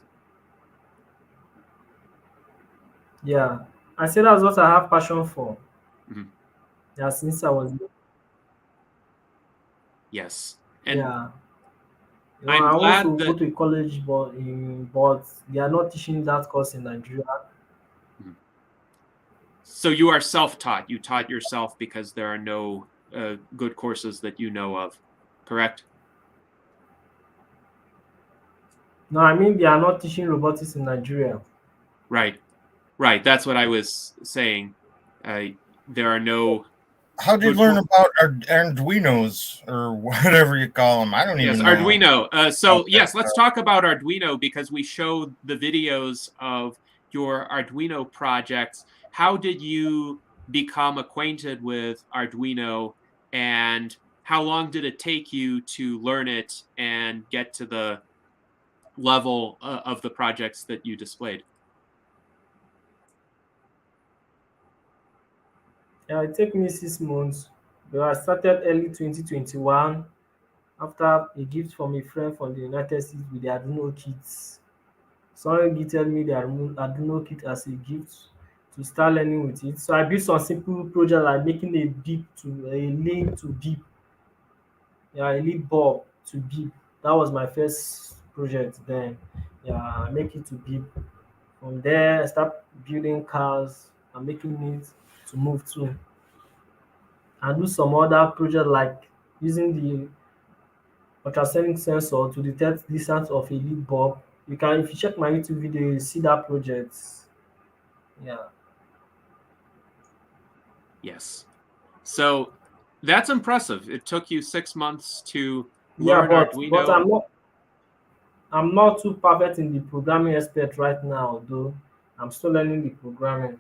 yeah, I say that's what I have passion for. Mhm. Yeah, since I was Yes. And yeah. I'm I want glad to go that to a college, but they are not teaching that course in Nigeria. so you are self-taught. You taught yourself because there are no good courses that you know of, correct? No, I mean they are not teaching robotics in Nigeria. Right. Right. That's what I was saying. There are no How'd you good learn courses. about Arduinos or whatever you call them? I don't Yes, even know. Arduino. So yes, let's talk about Arduino because we showed the videos of your Arduino projects. How did you become acquainted with Arduino, and how long did it take you to learn it and get to the level of the projects that you displayed? Yeah, it took me 6 months. But I started early 2021 after a gift from a friend from the United States with the Arduino kits. Someone gifted me the Arduino kit as a gift to start learning with it. So I built some simple project like making a link to beep, yeah, a lead bulb to beep. That was my first project then. Yeah, I make it to beep. From there, I start building cars and making it to move to. And do some other project like using the ultrasonic sensor to detect distance of a lead bulb. You can, if you check my YouTube video, you see that project. Yeah. Yes. So that's impressive. It took you 6 months to Yeah, learn but Arduino. I'm not too perfect in the programming aspect right now, though. I'm still learning the programming.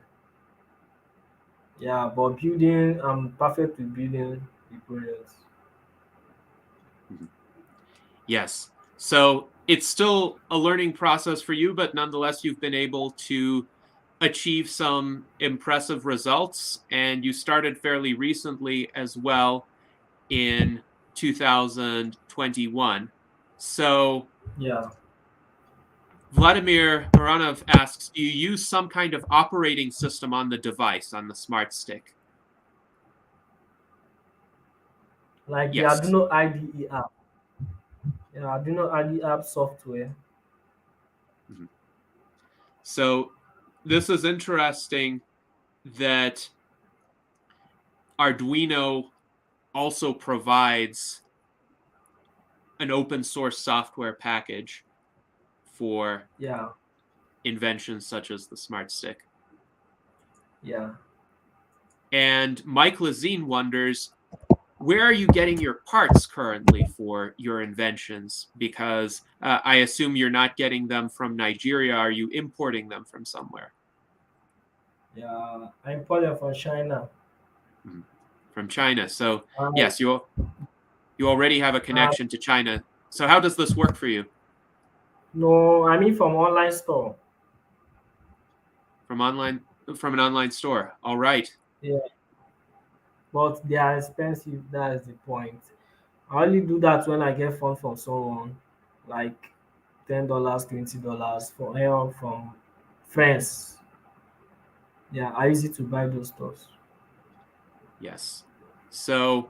Yeah, but building, I'm perfect with building the projects. Yes. So it's still a learning process for you, but nonetheless, you've been able to achieve some impressive results. And you started fairly recently as well in 2021. So Yeah. Vladimir Baranov asks, do you use some kind of operating system on the device, on the smart stick? Like the Yes. Arduino IDE app. Yeah, Arduino IDE app software. Mhm. So this is interesting that Arduino also provides an open source software package for Yeah, inventions such as the smart stick. yeah. And Mike Lazine wonders, where are you getting your parts currently for your inventions? Because I assume you're not getting them from Nigeria. Are you importing them from somewhere? Yeah, I import them from China. From China. So Uh, yes, you already have a uh, connection to China. So how does this work for you? no, I mean from online store. From an online store. All right. Yeah, but they are expensive. That is the point. I only do that when I get funds from someone, like $10, $20 for help from friends. Yeah, I use it to buy those stuff. Yes. So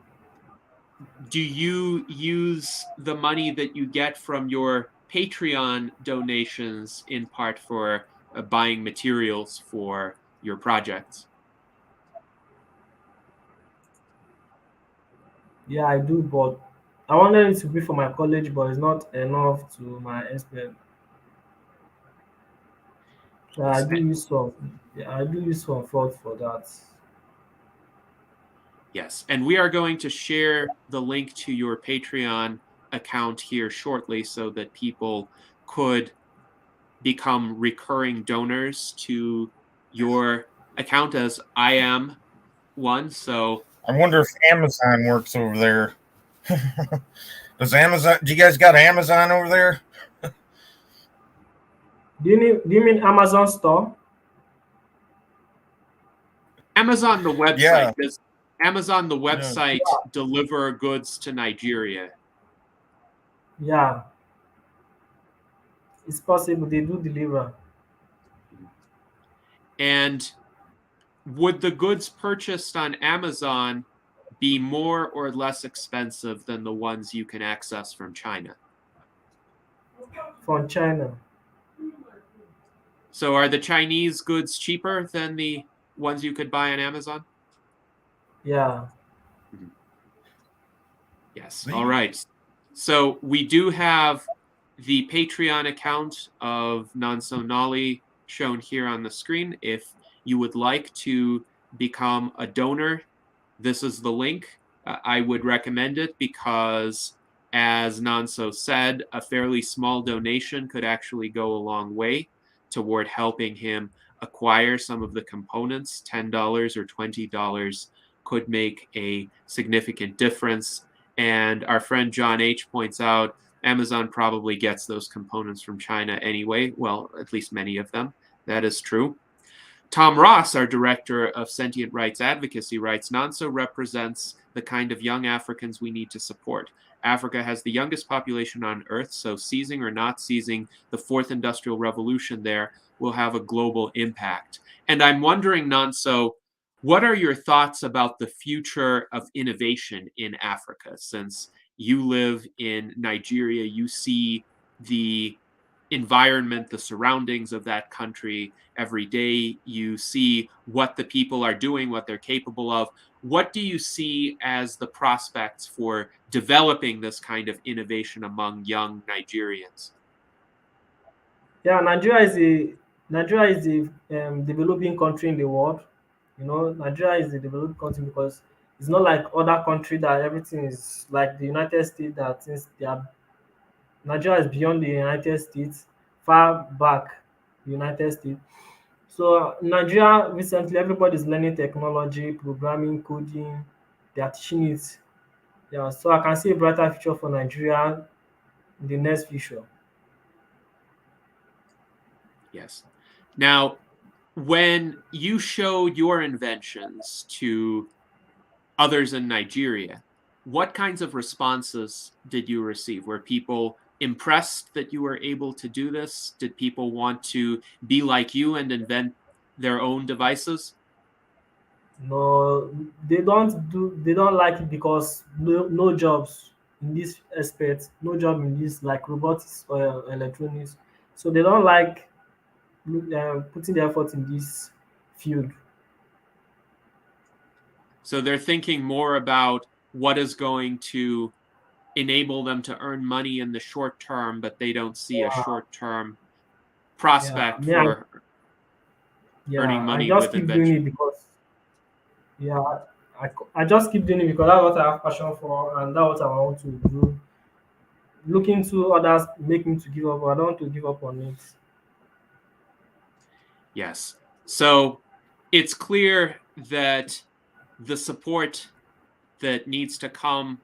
do you use the money that you get from your Patreon donations in part for buying materials for your projects? Yeah, I do, but I wanted it to be for my college, but it's not enough to my expense. So I Yes. do use some. Yeah, I do use some thought for that. Yes. And we are going to share the link to your Patreon account here shortly so that people could become recurring donors to your account, as I am one. So I wonder if Amazon works over there. Does Amazon? Do you guys got Amazon over there? Do you mean Amazon store? Amazon, the website, Yeah. does Amazon, the Yeah. website, deliver goods to Nigeria? Yeah, it's possible they do deliver. And would the goods purchased on Amazon be more or less expensive than the ones you can access from China? From China. So are the Chinese goods cheaper than the ones you could buy on Amazon? Yeah. Yes. All right. So we do have the Patreon account of Nonso Nolly shown here on the screen. If you would like to become a donor, this is the link. I would recommend it because, as Nonso said, a fairly small donation could actually go a long way toward helping him acquire some of the components. $10 or $20 could make a significant difference. And our friend John H. points out Amazon probably gets those components from China anyway. Well, at least many of them. That is true. Tom Ross, our director of Sentient Rights Advocacy, writes, Nonso represents the kind of young Africans we need to support. Africa has the youngest population on Earth, so seizing or not seizing the fourth industrial revolution there will have a global impact. And I'm wondering, Nonso, what are your thoughts about the future of innovation in Africa? Since you live in Nigeria, you see the environment, the surroundings of that country every day. You see what the people are doing, what they're capable of. What do you see as the prospects for developing this kind of innovation among young Nigerians? Yeah, Nigeria is a developing country in the world. You know, Nigeria is a developing country because it's not like other country that everything is like the United States that since they are Nigeria is beyond the United States, far back the United States. So Nigeria recently everybody is learning technology, programming, coding. They are teaching it. Yeah, so I can see a brighter future for Nigeria in the next future. Yes. Now, when you showed your inventions to others in Nigeria, what kinds of responses did you receive? Were people impressed that you were able to do this? Did people want to be like you and invent their own devices? No, they don't like it because no jobs in this aspect, no job in this like robotics or electronics. So they don't like putting the effort in this field. So they're thinking more about what is going to enable them to earn money in the short term, but they don't see a Yeah, short term yeah. prospect for earning I money just with keep doing invention. it because yeah, I just keep doing it because that's what I have passion for and that's what I want to do. Looking to others make me to give up, but I don't want to give up on it. Yes. So it's clear that the support that needs to come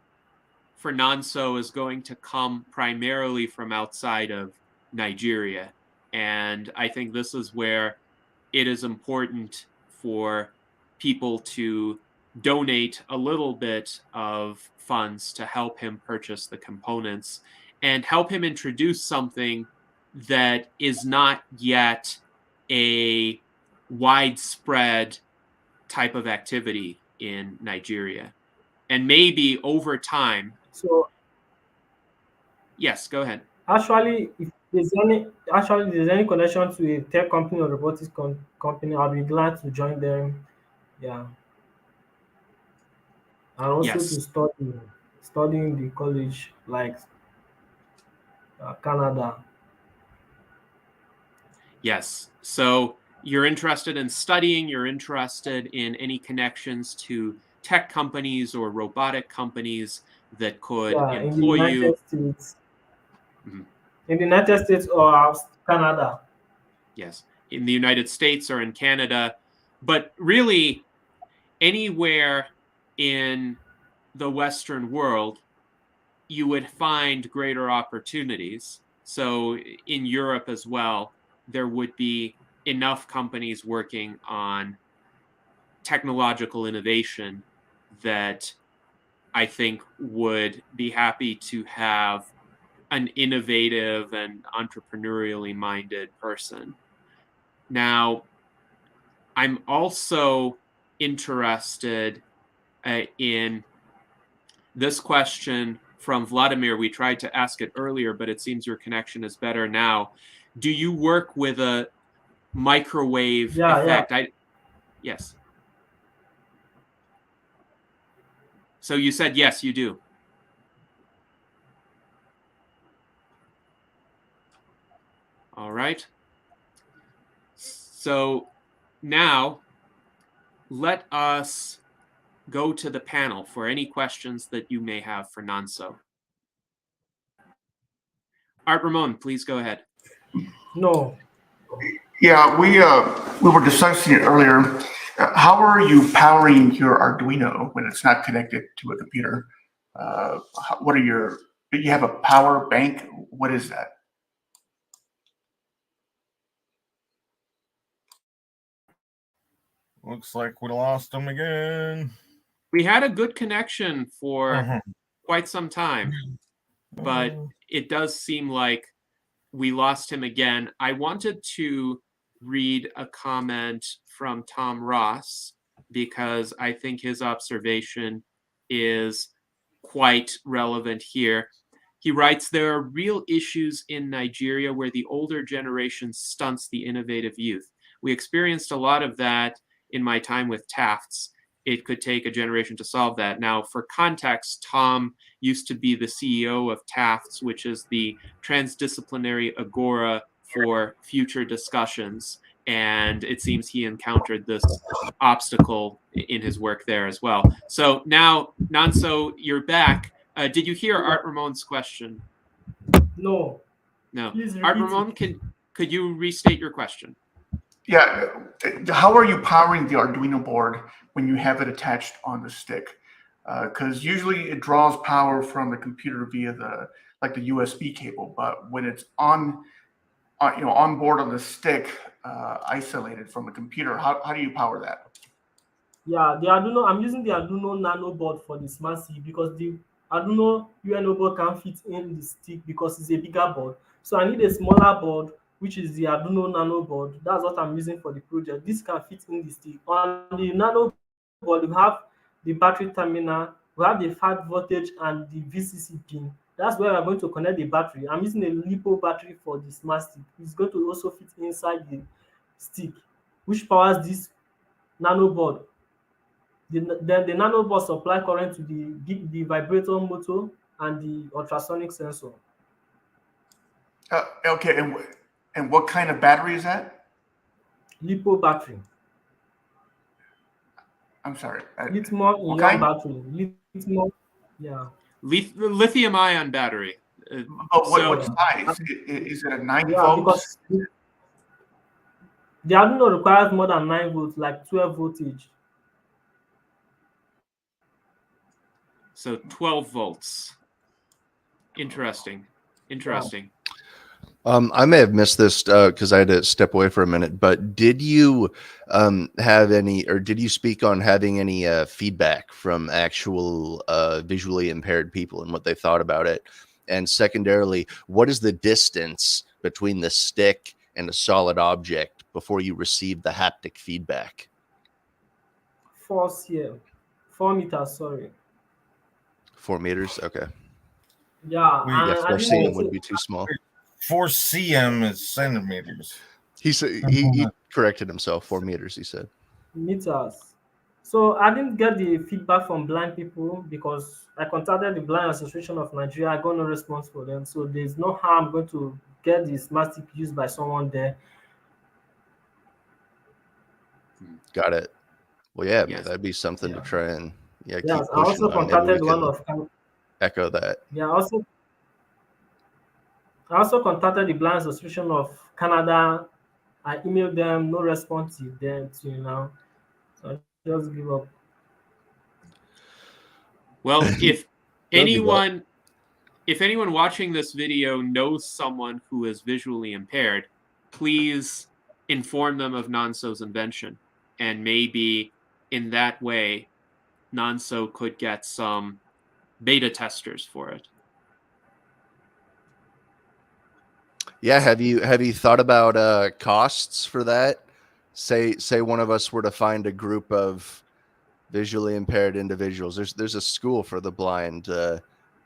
for Nonso is going to come primarily from outside of Nigeria. And I think this is where it is important for people to donate a little bit of funds to help him purchase the components and help him introduce something that is not yet a widespread type of activity in Nigeria. And maybe over time. So Yes, go ahead. actually, if there's any connection to a tech company or robotics company, I'll be glad to join them. Yeah, and also Yes. to study in the college like Canada. Yes. So you're interested in studying, you're interested in any connections to tech companies or robotic companies that could Yeah, in the employ United you. States. Mhm. In the United States or Canada. Yes, in the United States or in Canada, but really anywhere in the Western world, you would find greater opportunities. So in Europe as well, there would be enough companies working on technological innovation that I think would be happy to have an innovative and entrepreneurially minded person. Now, I'm also interested in this question from Vladimir. We tried to ask it earlier, but it seems your connection is better now. Do you work with a microwave effect? Yes. So you said yes, you do. All right. So now let us go to the panel for any questions that you may have for Nonso. Art Ramon, please go ahead. No. Yeah, we were discussing it earlier. How are you powering your Arduino when it's not connected to a computer? What are your? Do you have a power bank? What is that? Looks like we lost him again. We had a good connection for quite some time, but it does seem like we lost him again. I wanted to read a comment from Tom Ross because I think his observation is quite relevant here. He writes, there are real issues in Nigeria where the older generation stunts the innovative youth. We experienced a lot of that in my time with Taft's. It could take a generation to solve that. Now, for context, Tom used to be the CEO of Taft's, which is the transdisciplinary agora for future discussions. And it seems he encountered this obstacle in his work there as well. So now, Nonso, you're back. Did you hear Art Ramon's question? No. No. Please Art repeat Ramon, it. could you restate your question? Yeah, how are you powering the Arduino board when you have it attached on the stick? Because usually it draws power from the computer via the USB cable, but when it's on board on the stick, isolated from the computer, how do you power that? Yeah, the Arduino, I'm using the Arduino Nano board for the Smart Stick because the Arduino UNO board can fit in the stick because it's a bigger board. So I need a smaller board, which is the Arduino Nano board. That's what I'm using for the project. This can fit in the stick. On the Nano board, we have the battery terminal, we have the 5 voltage and the VCC pin. That's where we're going to connect the battery. I'm using a LiPo battery for the Smart Stick. It's going to also fit inside the stick, which powers this Nano board. Then the nanobot supply current to the vibrator motor and the ultrasonic sensor. Okay, and what kind of battery is that? LiPo battery. I'm sorry. Lithium-ion battery. Lithium, yeah. Lithium-ion battery. But what size? Is it a 9 volts? Because the Arduino requires more than 9 volts, like 12 voltage. So 12 volts. Interesting. Interesting. I may have missed this because I had to step away for a minute, but did you have any, or did you speak on having any feedback from actual visually impaired people and what they thought about it? And secondarily, what is the distance between the stick and a solid object before you receive the haptic feedback? 4 cm, 4 meters. Sorry. 4 meters. Okay. Yeah, Wait, Yeah, and I 4 didn't cm get would to. be too small. 4 cm is centimeters. He said he corrected himself. 4 meters. He said. Meters. So I didn't get the feedback from blind people because I contacted the Blind Association of Nigeria. I got no response for them. So there's no how I'm going to get the smart stick used by someone there. Got it. Well, yeah, Yes. that'd be something to try and keep Yes, I pushing also on. Maybe we contacted one can of echo that. yeah. I also contacted the Blind Association of Canada. I emailed them, no response to them till now. So I just give up. Well, if Don't give up. anyone watching this video knows someone who is visually impaired, please inform them of Nonso's invention. And maybe in that way, Nonso could get some beta testers for it. Yeah, have you thought about costs for that? Say one of us were to find a group of visually impaired individuals. There's a school for the blind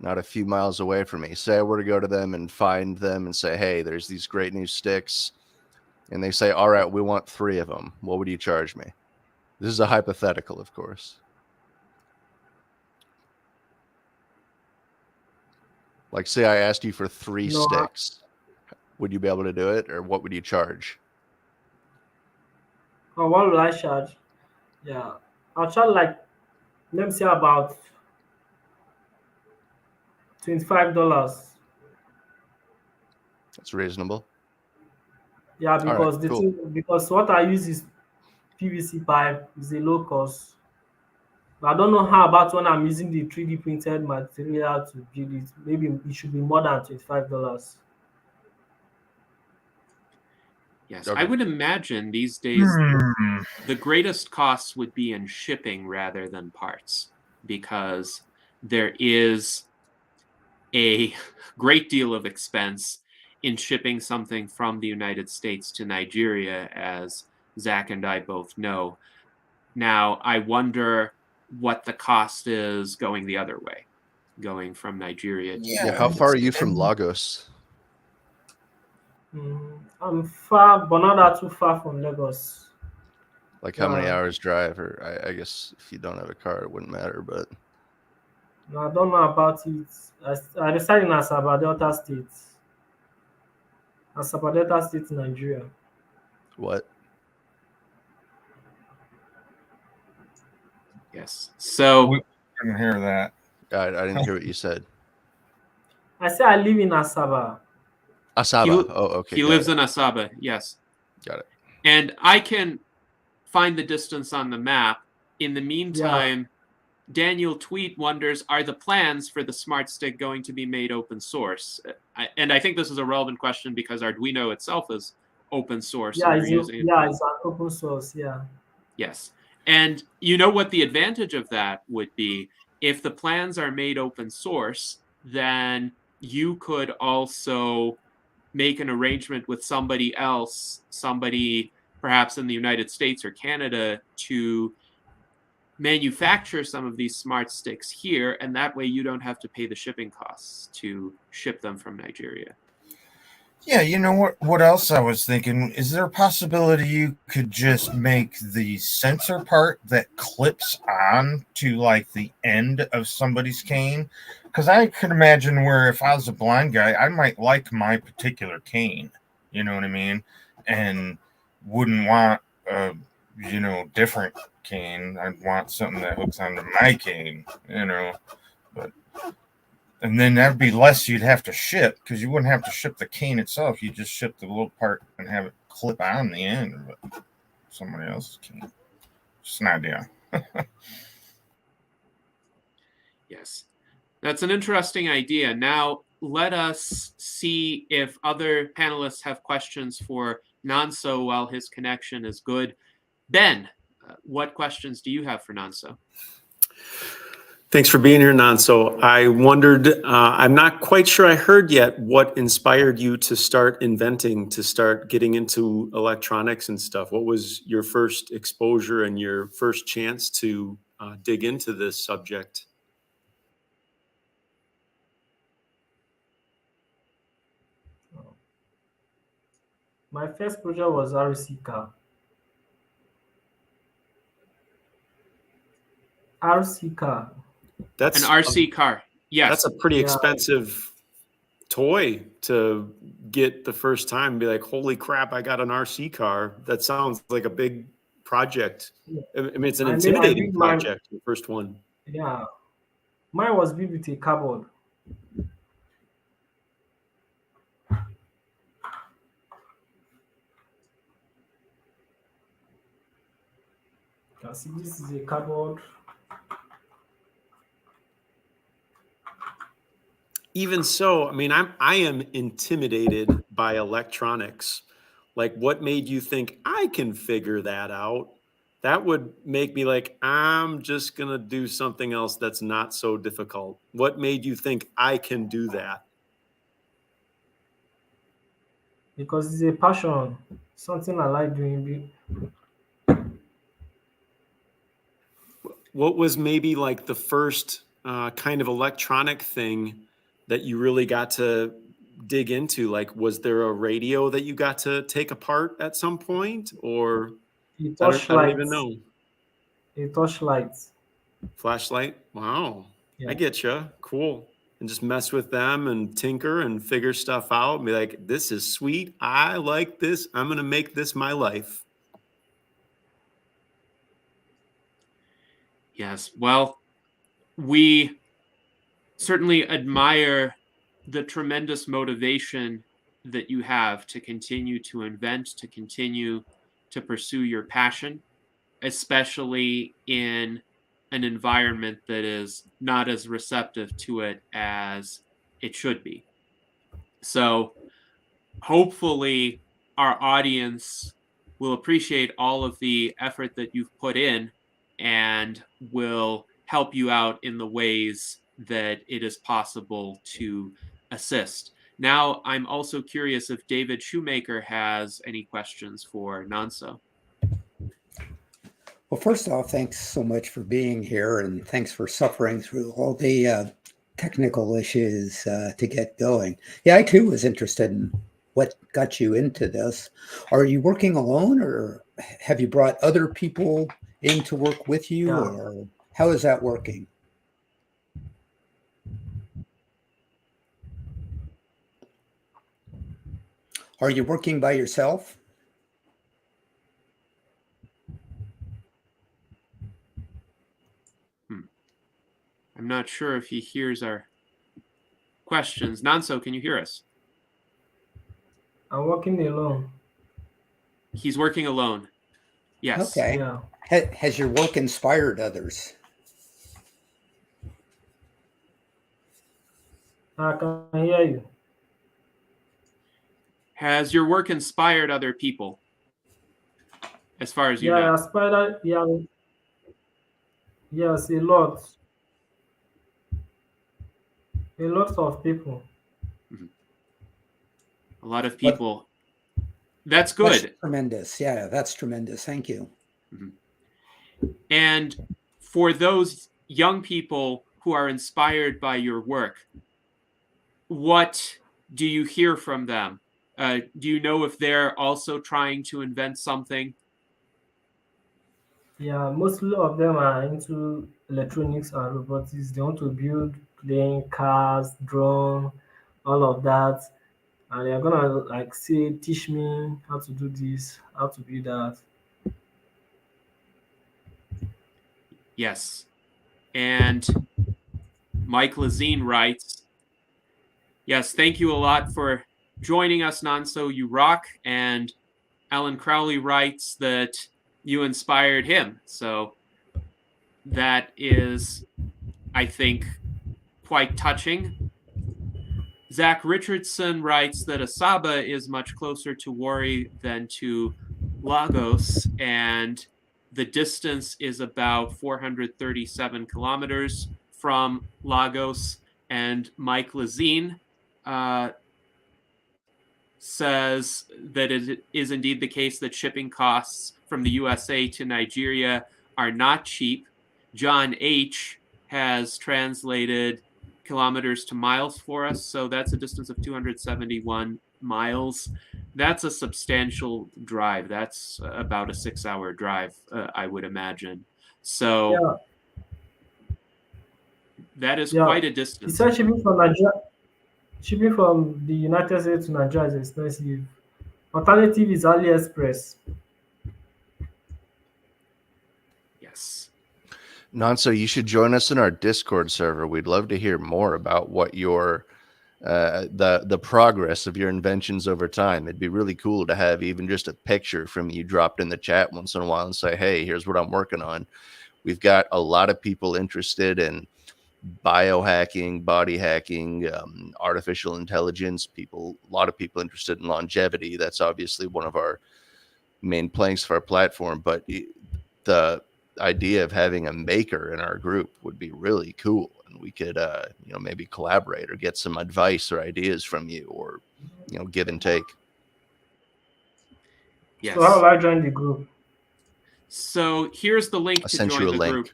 not a few miles away from me. Say I were to go to them and find them and say, hey, there's these great new sticks. And they say, all right, we want 3 of them. What would you charge me? This is a hypothetical, of course. Like, say I asked you for 3 No, sticks. Would you be able to do it? Or what would you charge? what will I charge? Yeah, I'll charge like, let me say about $25. That's reasonable. Yeah, All right, because cool. because what I use is PVC pipe, is a low cost. But I don't know how about when I'm using the 3D printed material to build it. Maybe it should be more than $25. Yes, Okay. I would imagine these days the greatest costs would be in shipping rather than parts, because there is a great deal of expense in shipping something from the United States to Nigeria, as Zach and I both know. Now, I wonder what the cost is going the other way, going from Nigeria to Yeah, how far are you from Lagos? I'm far, but not that too far from Lagos. Like how many Yeah. hours drive? Or I guess if you don't have a car, it wouldn't matter. But No, I don't know about it. I reside in Asaba Delta State. Asaba Delta State, Nigeria. what? Yes. So We didn't hear that. I didn't hear what you said. I say I live in Asaba. Asaba. Oh, okay. he got lives it. in Asaba, yes. Got it. And I can find the distance on the map. In the meantime, Daniel Tweet wonders, are the plans for the Smart Stick going to be made open source? And I think this is a relevant question because Arduino itself is open source. Yeah, and it's we're using it. yeah, it's an open source. Yeah. Yes. And you know what the advantage of that would be? If the plans are made open source, then you could also make an arrangement with somebody else, somebody perhaps in the United States or Canada, to manufacture some of these smart sticks here, and that way you don't have to pay the shipping costs to ship them from Nigeria. Yeah, you know what else I was thinking? Is there a possibility you could just make the sensor part that clips on to like the end of somebody's cane? Because I could imagine where if I was a blind guy, I might like my particular cane. You know what I mean? And wouldn't want a different cane. I'd want something that hooks onto my cane, but and then that'd be less you'd have to ship, because you wouldn't have to ship the cane itself. You just ship the little part and have it clip on the end of somebody else's cane. Just an idea. Yes, that's an interesting idea. Now, let us see if other panelists have questions for Nonso while his connection is good. Ben, what questions do you have for Nonso? Thanks for being here, Nonso. I wondered, I'm not quite sure I heard yet what inspired you to start inventing, to start getting into electronics and stuff. What was your first exposure and your first chance to dig into this subject? My first project was RC car. RC car. That's An RC car. Yes. That's a pretty Yeah. expensive toy to get the first time and be like, holy crap, I got an RC car. That sounds like a big project. Yeah. I mean, it's an I intimidating did mine. project, the first one. Yeah. Mine was built with a cardboard. You can see this is a cardboard. Even so, I mean, I am intimidated by electronics. Like, what made you think I can figure that out? That would make me like, I'm just gonna do something else that's not so difficult. What made you think I can do that? Because it's a passion, something I like doing. What was maybe like the first kind of electronic thing that you really got to dig into? Like, was there a radio that you got to take apart at some point, or A I don't even torchlight. know. A torchlight. Flashlight? Wow. Yeah. I get you. Cool. And just mess with them and tinker and figure stuff out and be like, this is sweet. I like this. I'm going to make this my life. Yes. Well, we certainly admire the tremendous motivation that you have to continue to invent, to continue to pursue your passion, especially in an environment that is not as receptive to it as it should be. So hopefully our audience will appreciate all of the effort that you've put in and will help you out in the ways that it is possible to assist. Now, I'm also curious if David Shoemaker has any questions for Nonso. Well, first off, thanks so much for being here, and thanks for suffering through all the technical issues to get going. Yeah, I too was interested in what got you into this. Are you working alone, or have you brought other people in to work with you, Yeah. or how is that working? Are you working by yourself? I'm not sure if he hears our questions. Nonso, can you hear us? I'm working alone. He's working alone. Yes. Okay. Yeah. Has your work inspired others? I can hear you. Has your work inspired other people? As far as you Yeah, know. spider. Yeah. Yes, a lot. A lot of people. A lot of people. That's good. That's tremendous. Yeah, that's tremendous. Thank you. And for those young people who are inspired by your work, what do you hear from them? Do you know if they're also trying to invent something? Yeah, mostly of them are into electronics and robotics. They want to build plane, cars, drone, all of that. And they're gonna like say, teach me how to do this, how to do that. Yes. And Mike Lazine writes, yes, thank you a lot for joining us, Nonso. You rock. And Alan Crowley writes that you inspired him. So that is, I think, quite touching. Zach Richardson writes that Asaba is much closer to Wari than to Lagos, and the distance is about 437 kilometers from Lagos, and Mike Lazine says that it is indeed the case that shipping costs from the USA to Nigeria are not cheap. John H. has translated kilometers to miles for us, so that's a distance of 271 miles. That's a substantial drive. That's about a 6-hour drive, I would imagine. So Yeah, that is yeah. quite a He distance. said shipping from the United States to Nigeria is expensive. Alternative is AliExpress. Yes. Nonso, you should join us in our Discord server. We'd love to hear more about what your the progress of your inventions over time. It'd be really cool to have even just a picture from you dropped in the chat once in a while and say, hey, here's what I'm working on. We've got a lot of people interested in biohacking, body hacking, artificial intelligence, a lot of people interested in longevity. That's obviously one of our main planks for our platform, but the idea of having a maker in our group would be really cool, and we could maybe collaborate or get some advice or ideas from you, or give and take. Yes. So how will I join the group? So here's the link I to sent join you a the link. group,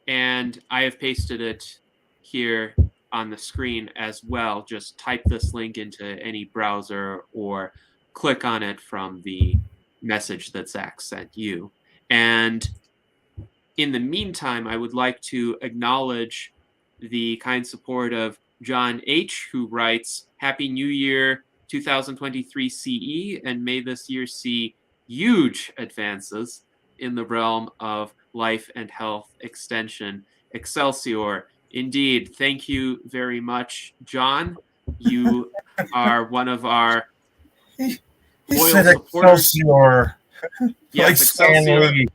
and I have pasted it here on the screen as well. Just type this link into any browser or click on it from the message that Zach sent you. And in the meantime, I would like to acknowledge the kind support of John H., who writes, Happy New Year 2023 CE, and may this year see huge advances in the realm of life and health extension. Excelsior. Indeed. Thank you very much, John. You are one of our He loyal said supporters. Excelsior. Yes, Like Stan Excelsior. Lee.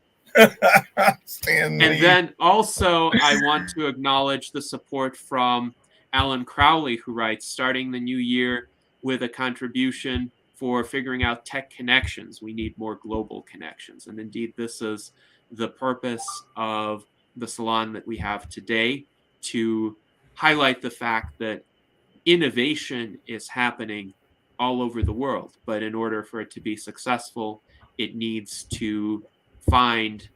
Stan Lee. And then also, I want to acknowledge the support from Alan Crowley, who writes, starting the new year with a contribution for figuring out tech connections. We need more global connections. And indeed, this is the purpose of the salon that we have today, to highlight the fact that innovation is happening all over the world. But in order for it to be successful, it needs to find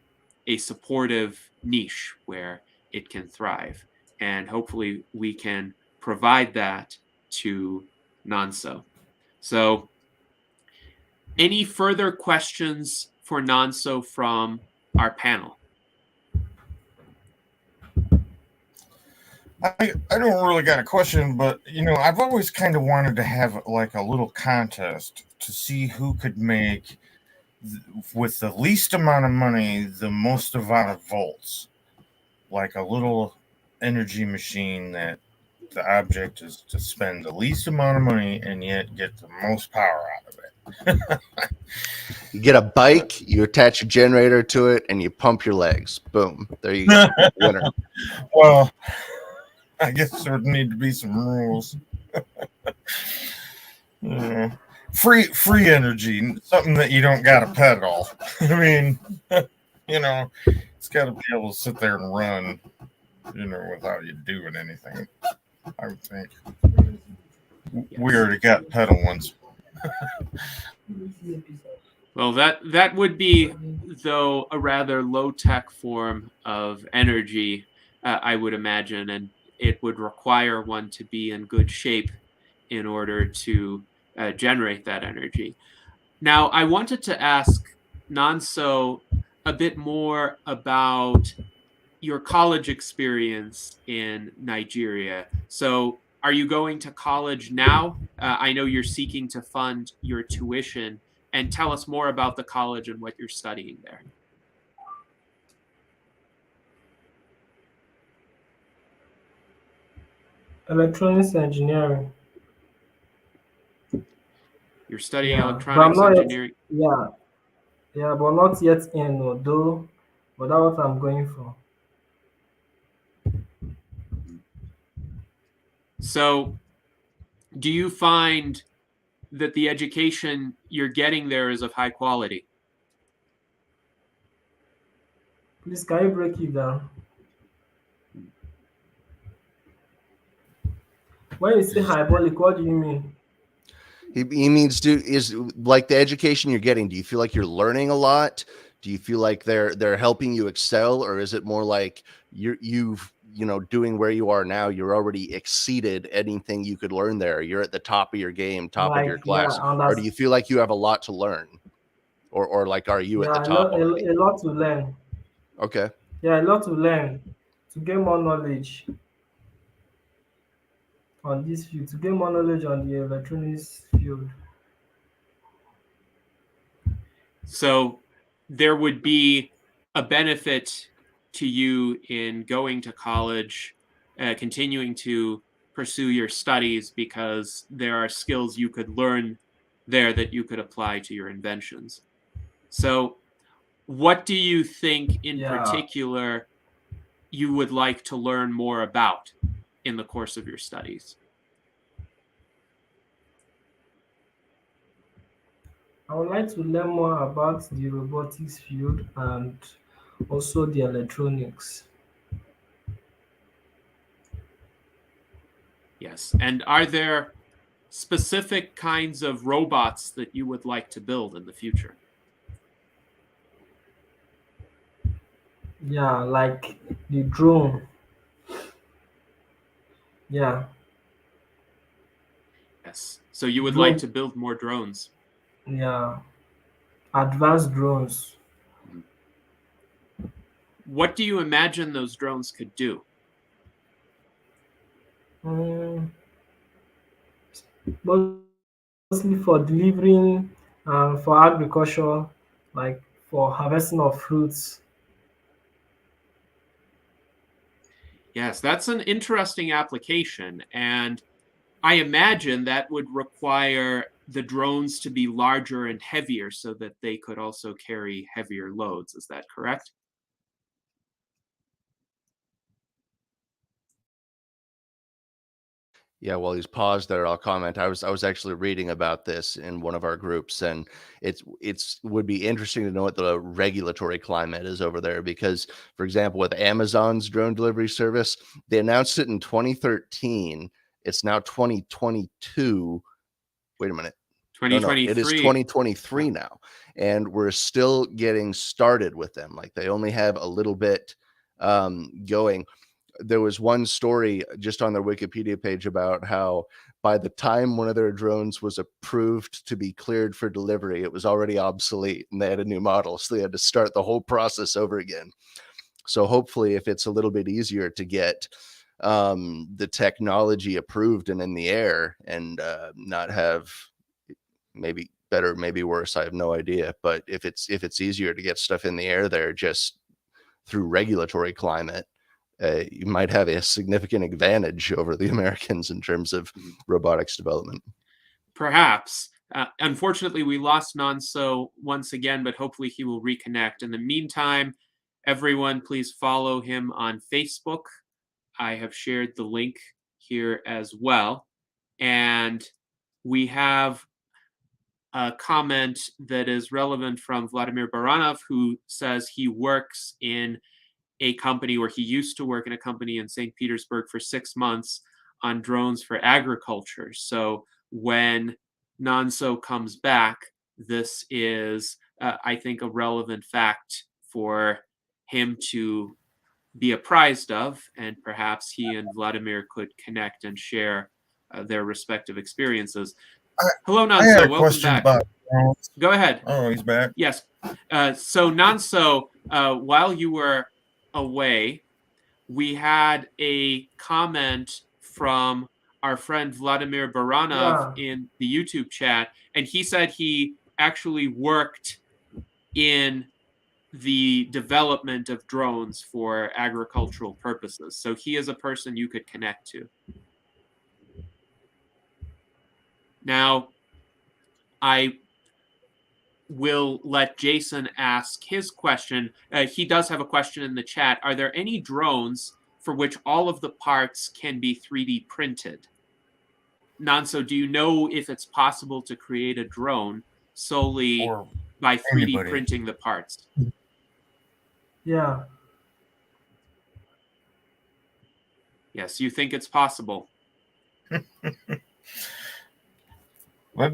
a supportive niche where it can thrive. And hopefully we can provide that to Nonso. So any further questions for Nonso from our panel? I don't really got a question, but I've always kind of wanted to have like a little contest to see who could make, with the least amount of money, the most amount of volts. Like a little energy machine that the object is to spend the least amount of money and yet get the most power out of it. You get a bike, you attach a generator to it, and you pump your legs. Boom. There you go. Winner. Well, I guess there would need to be some rules. Yeah. Free energy, something that you don't got to pedal. I mean, it's got to be able to sit there and run, without you doing anything. I would think. We already got pedal ones. Well, that would be, though, a rather low-tech form of energy, I would imagine, and it would require one to be in good shape in order to generate that energy. Now, I wanted to ask Nonso a bit more about your college experience in Nigeria. So, are you going to college now? I know you're seeking to fund your tuition, and tell us more about the college and what you're studying there. Electronics engineering. You're studying Yeah, but I'm electronics not yet. engineering. Yeah, but not yet in although, but that's what I'm going for. So, do you find that the education you're getting there is of high quality? Please, can you break it down? When you say hyperbolic, what do you mean? He means is like the education you're getting. Do you feel like you're learning a lot? Do you feel like they're helping you excel, or is it more like you've doing where you are now? You're already exceeded anything you could learn there. You're at the top of your game, top of Like, your yeah, class, or do you feel like you have a lot to learn, or like are you at the yeah, top already? a lot to learn. Okay. Yeah, a lot to learn to gain more knowledge on this field, to gain more knowledge on the electronics field. So there would be a benefit to you in going to college, continuing to pursue your studies, because there are skills you could learn there that you could apply to your inventions. So what do you think in Yeah, particular you would like to learn more about in the course of your studies? I would like to learn more about the robotics field and also the electronics. Yes. And are there specific kinds of robots that you would like to build in the future? Yeah, like the drone. Yeah, Yes. So you would like drone. to build more drones. Yeah, advanced drones. What do you imagine those drones could do? Mm, mostly for delivering, for agriculture, like for harvesting of fruits. Yes, that's an interesting application. And I imagine that would require the drones to be larger and heavier so that they could also carry heavier loads. Is that correct? Yeah, while he's paused there, I'll comment. I was actually reading about this in one of our groups, and it's would be interesting to know what the regulatory climate is over there because, for example, with Amazon's drone delivery service, they announced it in 2013. It's now 2022. Wait a minute. No, it is 2023. 2023 now, and we're still getting started with them. Like they only have a little bit going. There was one story just on their Wikipedia page about how by the time one of their drones was approved to be cleared for delivery, it was already obsolete and they had a new model. So they had to start the whole process over again. So hopefully, if it's a little bit easier to get the technology approved and in the air and not have maybe better, maybe worse, I have no idea. But if it's easier to get stuff in the air there just through regulatory climate, you might have a significant advantage over the Americans in terms of robotics development. Perhaps. Unfortunately, we lost Nonso once again, but hopefully he will reconnect. In the meantime, everyone, please follow him on Facebook. I have shared the link here as well. And we have a comment that is relevant from Vladimir Baranov, who says he works in a company, or he used to work in a company in St. Petersburg for 6 months on drones for agriculture. So when Nonso comes back, this is, I think, a relevant fact for him to be apprised of, and perhaps he and Vladimir could connect and share their respective experiences. Hello, I had Nonso. a Welcome question back. about drones. Go ahead. Oh, he's back. Yes. So Nonso, while you were away, we had a comment from our friend Vladimir Baranov Yeah, in the YouTube chat, and he said he actually worked in the development of drones for agricultural purposes. So he is a person you could connect to. Now, I will let Jason ask his question. He does have a question in the chat. Are there any drones for which all of the parts can be 3D printed? Nonso, do you know if it's possible to create a drone solely Or by 3D anybody. printing the parts? yeah, Yes, you think it's possible. That'd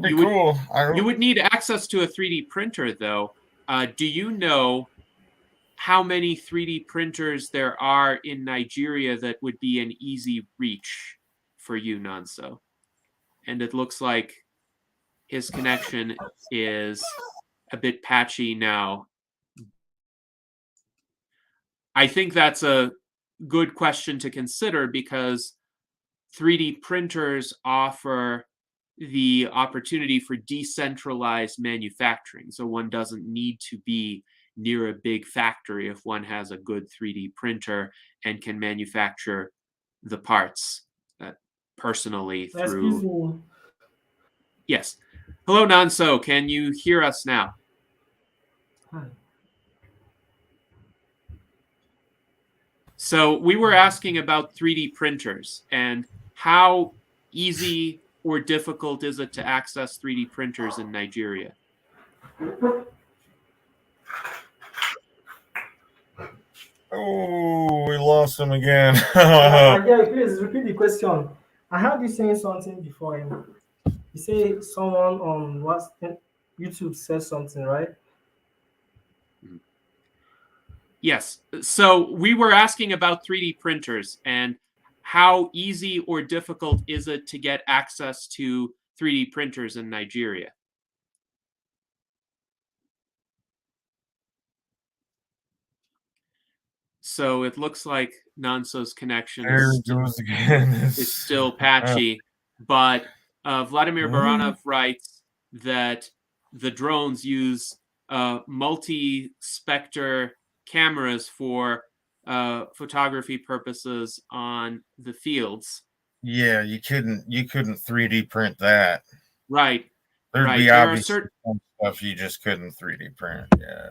be You would- cool. You would need access to a 3D printer, though. Do you know how many 3D printers there are in Nigeria that would be an easy reach for you, Nonso? And it looks like his connection is a bit patchy now. I think that's a good question to consider because 3D printers offer the opportunity for decentralized manufacturing. So one doesn't need to be near a big factory if one has a good 3D printer and can manufacture the parts personally Excuse through. me. Yes. Hello, Nonso. Can you hear us now? Hi. So we were asking about 3D printers and how easy or difficult is it to access 3D printers in Nigeria? Oh, we lost him again. Yeah, please repeat the question. I heard you saying something before him. You say someone on YouTube said something, right? Yes. So we were asking about 3D printers and how easy or difficult is it to get access to 3D printers in Nigeria? So it looks like Nonso's connection There is, it goes again. is still patchy, but Vladimir Baranov writes that the drones use multi-spectre cameras for photography purposes on the fields. Yeah, you couldn't 3D print that. Right. There'd Right. be There are obviously certain. some stuff you just couldn't 3D print. Yeah.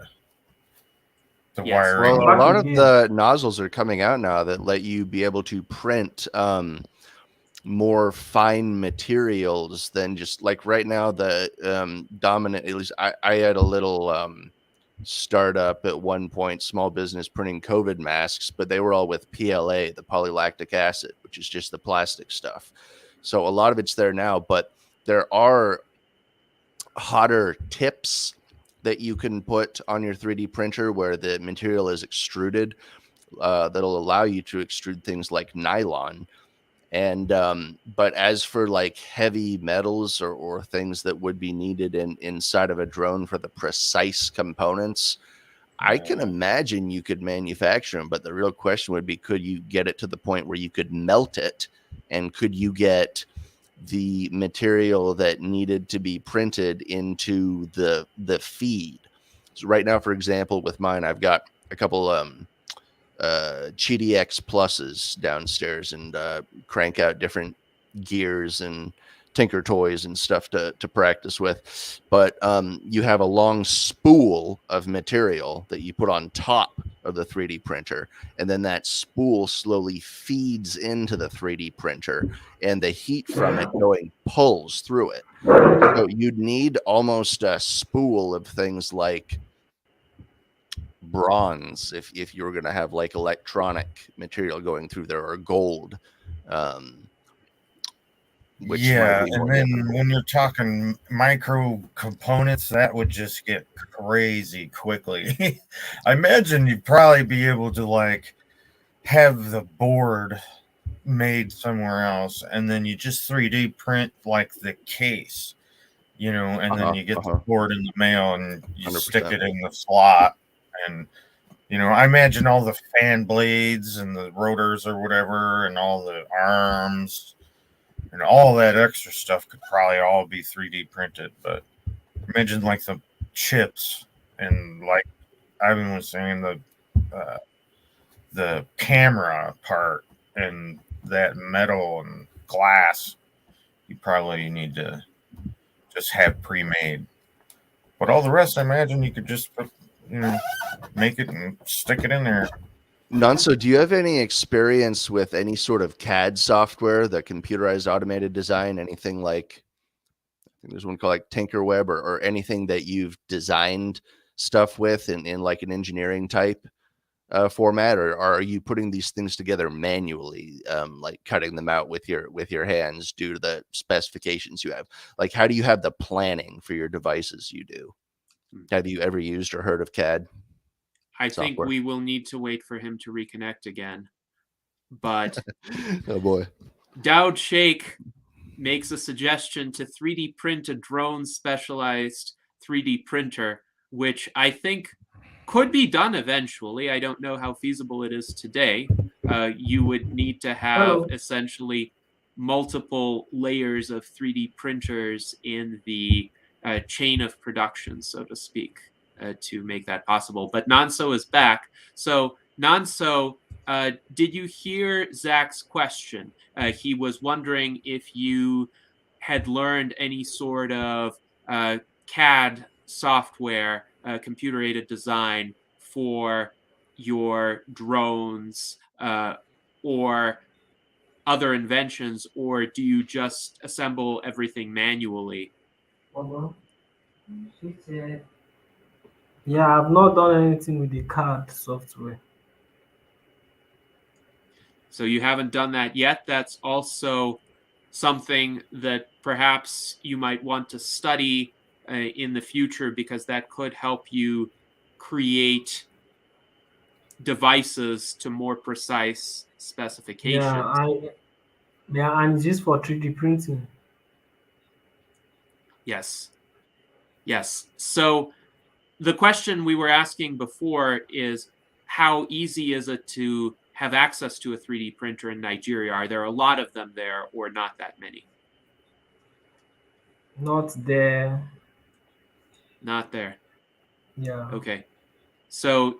The Yes. wiring. Well, a Back lot of again. the nozzles are coming out now that let you be able to print more fine materials than just like right now the dominant, at least I had a little startup at one point, small business printing COVID masks, but they were all with PLA, the polylactic acid, which is just the plastic stuff. So a lot of it's there now, but there are hotter tips that you can put on your 3D printer where the material is extruded that'll allow you to extrude things like nylon. And but as for like heavy metals or things that would be needed inside of a drone for the precise components, I can imagine you could manufacture them, but the real question would be, could you get it to the point where you could melt it, and could you get the material that needed to be printed into the feed? So right now, for example, with mine, I've got a couple GDX pluses downstairs and crank out different gears and tinker toys and stuff to practice with. But you have a long spool of material that you put on top of the 3D printer, and then that spool slowly feeds into the 3D printer, and the heat from it going pulls through it. So you'd need almost a spool of things like bronze if you were going to have like electronic material going through there, or gold, which Yeah, might be and more then difficult. when you're talking micro components, that would just get crazy quickly. I imagine you'd probably be able to like have the board made somewhere else, and then you just 3D print like the case, and then you get the board in the mail and you 100%. stick it in the slot. And I imagine all the fan blades and the rotors or whatever, and all the arms and all that extra stuff could probably all be 3D printed. But imagine like the chips and, like Ivan was saying, the camera part and that metal and glass, you probably need to just have pre-made. But all the rest, I imagine you could just put, make it and stick it in there. Nonso, do you have any experience with any sort of CAD software, the computerized automated design, anything like, I think there's one called like Tinkerweb, or anything that you've designed stuff with in like an engineering type format, or are you putting these things together manually, like cutting them out with your hands due to the specifications you have? Like, how do you have the planning for your devices you do? Have you ever used or heard of CAD? I think software? we will need to wait for him to reconnect again. But Oh boy. Dowd Sheikh makes a suggestion to 3D print a drone specialized 3D printer, which I think could be done eventually. I don't know how feasible it is today. You would need to have Hello. essentially multiple layers of 3D printers in the chain of production, so to speak, to make that possible. But Nonso is back. So, Nonso, did you hear Zach's question? He was wondering if you had learned any sort of CAD software, computer-aided design for your drones or other inventions, or do you just assemble everything manually? Yeah, I've not done anything with the CAD software. So you haven't done that yet. That's also something that perhaps you might want to study in the future, because that could help you create devices to more precise specifications. And it's used for 3D printing. Yes. Yes. So the question we were asking before is, how easy is it to have access to a 3D printer in Nigeria? Are there a lot of them there or not that many? Not there. Not there. Yeah. Okay. So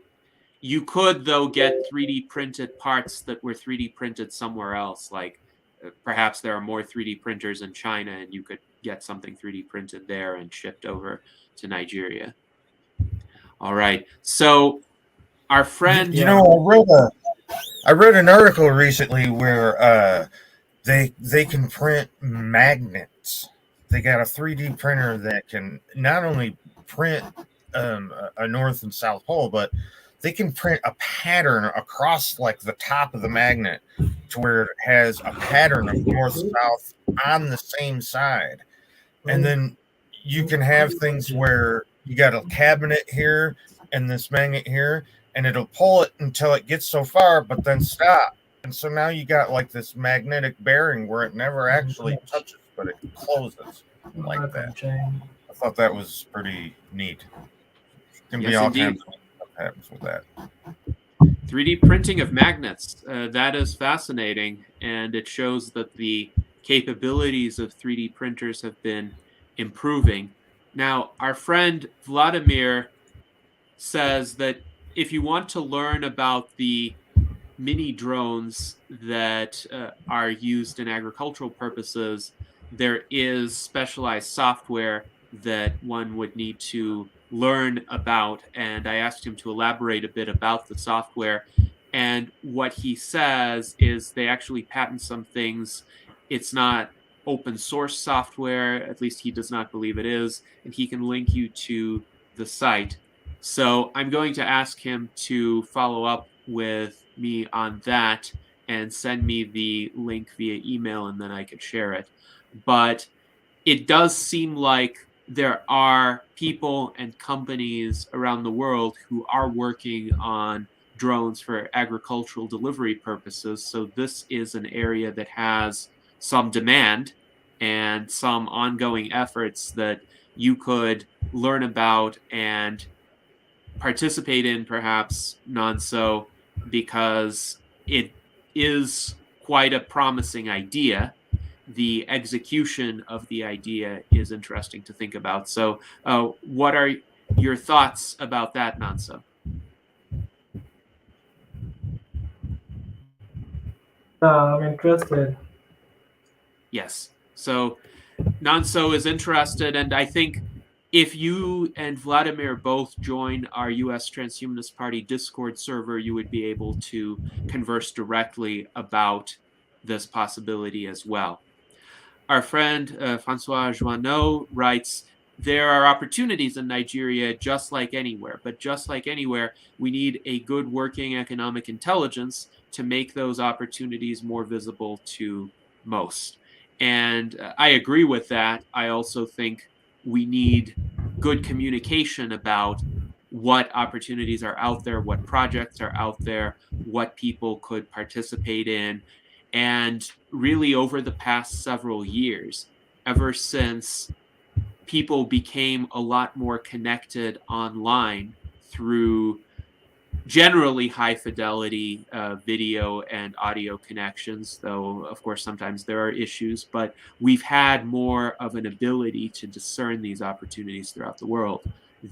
you could, though, get 3D printed parts that were 3D printed somewhere else. Like perhaps there are more 3D printers in China and you could get something 3D printed there and shipped over to Nigeria. All right. So our friend... You know, I read an article recently where they can print magnets. They got a 3D printer that can not only print a North and South Pole, but they can print a pattern across like the top of the magnet to where it has a pattern of north south on the same side. And then you can have things where you got a cabinet here and this magnet here, and it'll pull it until it gets so far, but then stop. And so now you got like this magnetic bearing where it never actually touches, but it closes like that. I thought that was pretty neat. Can be all kinds of stuff happens with that. 3D printing of magnets. That is fascinating, and it shows that the capabilities of 3D printers have been improving. Now, our friend Vladimir says that if you want to learn about the mini drones that are used in agricultural purposes, there is specialized software that one would need to learn about. And I asked him to elaborate a bit about the software. And what he says is they actually patent some things. It's not open source software, at least he does not believe it is, and he can link you to the site. So I'm going to ask him to follow up with me on that and send me the link via email, and then I could share it. But it does seem like there are people and companies around the world who are working on drones for agricultural delivery purposes. So this is an area that has some demand and some ongoing efforts that you could learn about and participate in, perhaps, Nonso, because it is quite a promising idea. The execution of the idea is interesting to think about. So what are your thoughts about that, Nonso? I'm interested. Yes. So Nonso is interested, and I think if you and Vladimir both join our U.S. Transhumanist Party Discord server, you would be able to converse directly about this possibility as well. Our friend Francois Joanneau writes, there are opportunities in Nigeria just like anywhere, but just like anywhere, we need a good working economic intelligence to make those opportunities more visible to most. And I agree with that. I also think we need good communication about what opportunities are out there, what projects are out there, what people could participate in. And really, over the past several years, ever since people became a lot more connected online through generally high fidelity video and audio connections, though of course sometimes there are issues, but we've had more of an ability to discern these opportunities throughout the world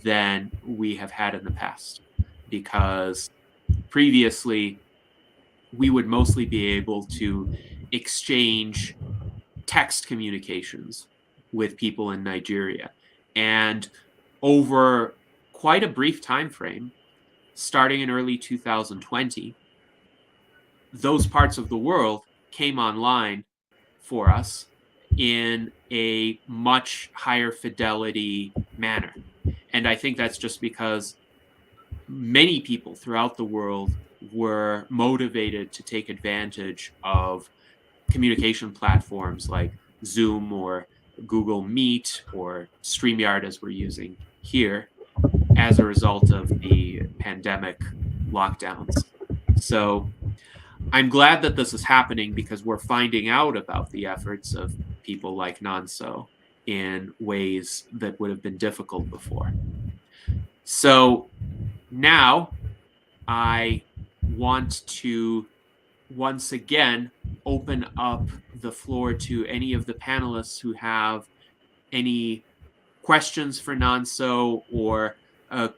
than we have had in the past, because previously we would mostly be able to exchange text communications with people in Nigeria. And over quite a brief time frame, starting in early 2020, those parts of the world came online for us in a much higher fidelity manner. And I think that's just because many people throughout the world were motivated to take advantage of communication platforms like Zoom or Google Meet or StreamYard, as we're using here, as a result of the pandemic lockdowns. So I'm glad that this is happening, because we're finding out about the efforts of people like Nonso in ways that would have been difficult before. So now I want to once again open up the floor to any of the panelists who have any questions for Nonso or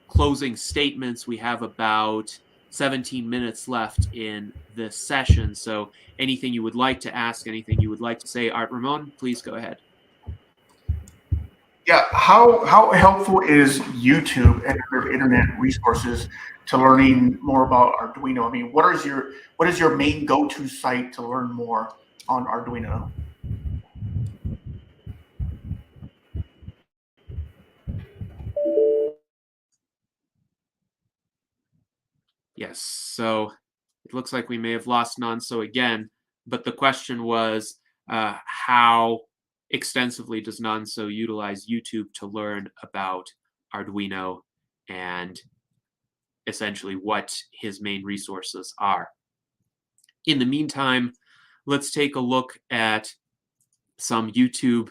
closing statements. We have about 17 minutes left in this session. So anything you would like to ask, anything you would like to say, Art Ramon, please go ahead. Yeah, how helpful is YouTube and other internet resources to learning more about Arduino? I mean, what is your main go-to site to learn more on Arduino? Yes, so it looks like we may have lost Nonso again, but the question was, how extensively does Nonso utilize YouTube to learn about Arduino, and essentially what his main resources are. In the meantime, let's take a look at some YouTube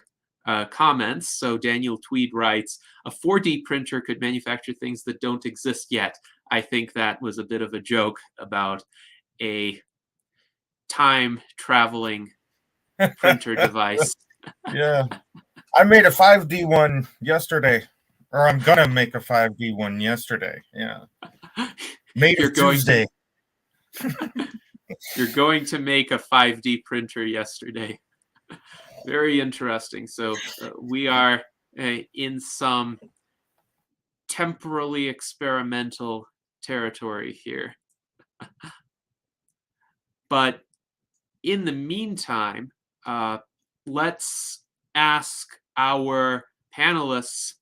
comments. So Daniel Tweed writes, a 4D printer could manufacture things that don't exist yet. I think that was a bit of a joke about a time-traveling printer device. Yeah. I made a 5D one yesterday, or I'm gonna make a 5D one yesterday. Yeah. Made it Tuesday. You're going to make a 5D printer yesterday. Very interesting. So we are in some temporally experimental territory here. But in the meantime, let's ask our panelists,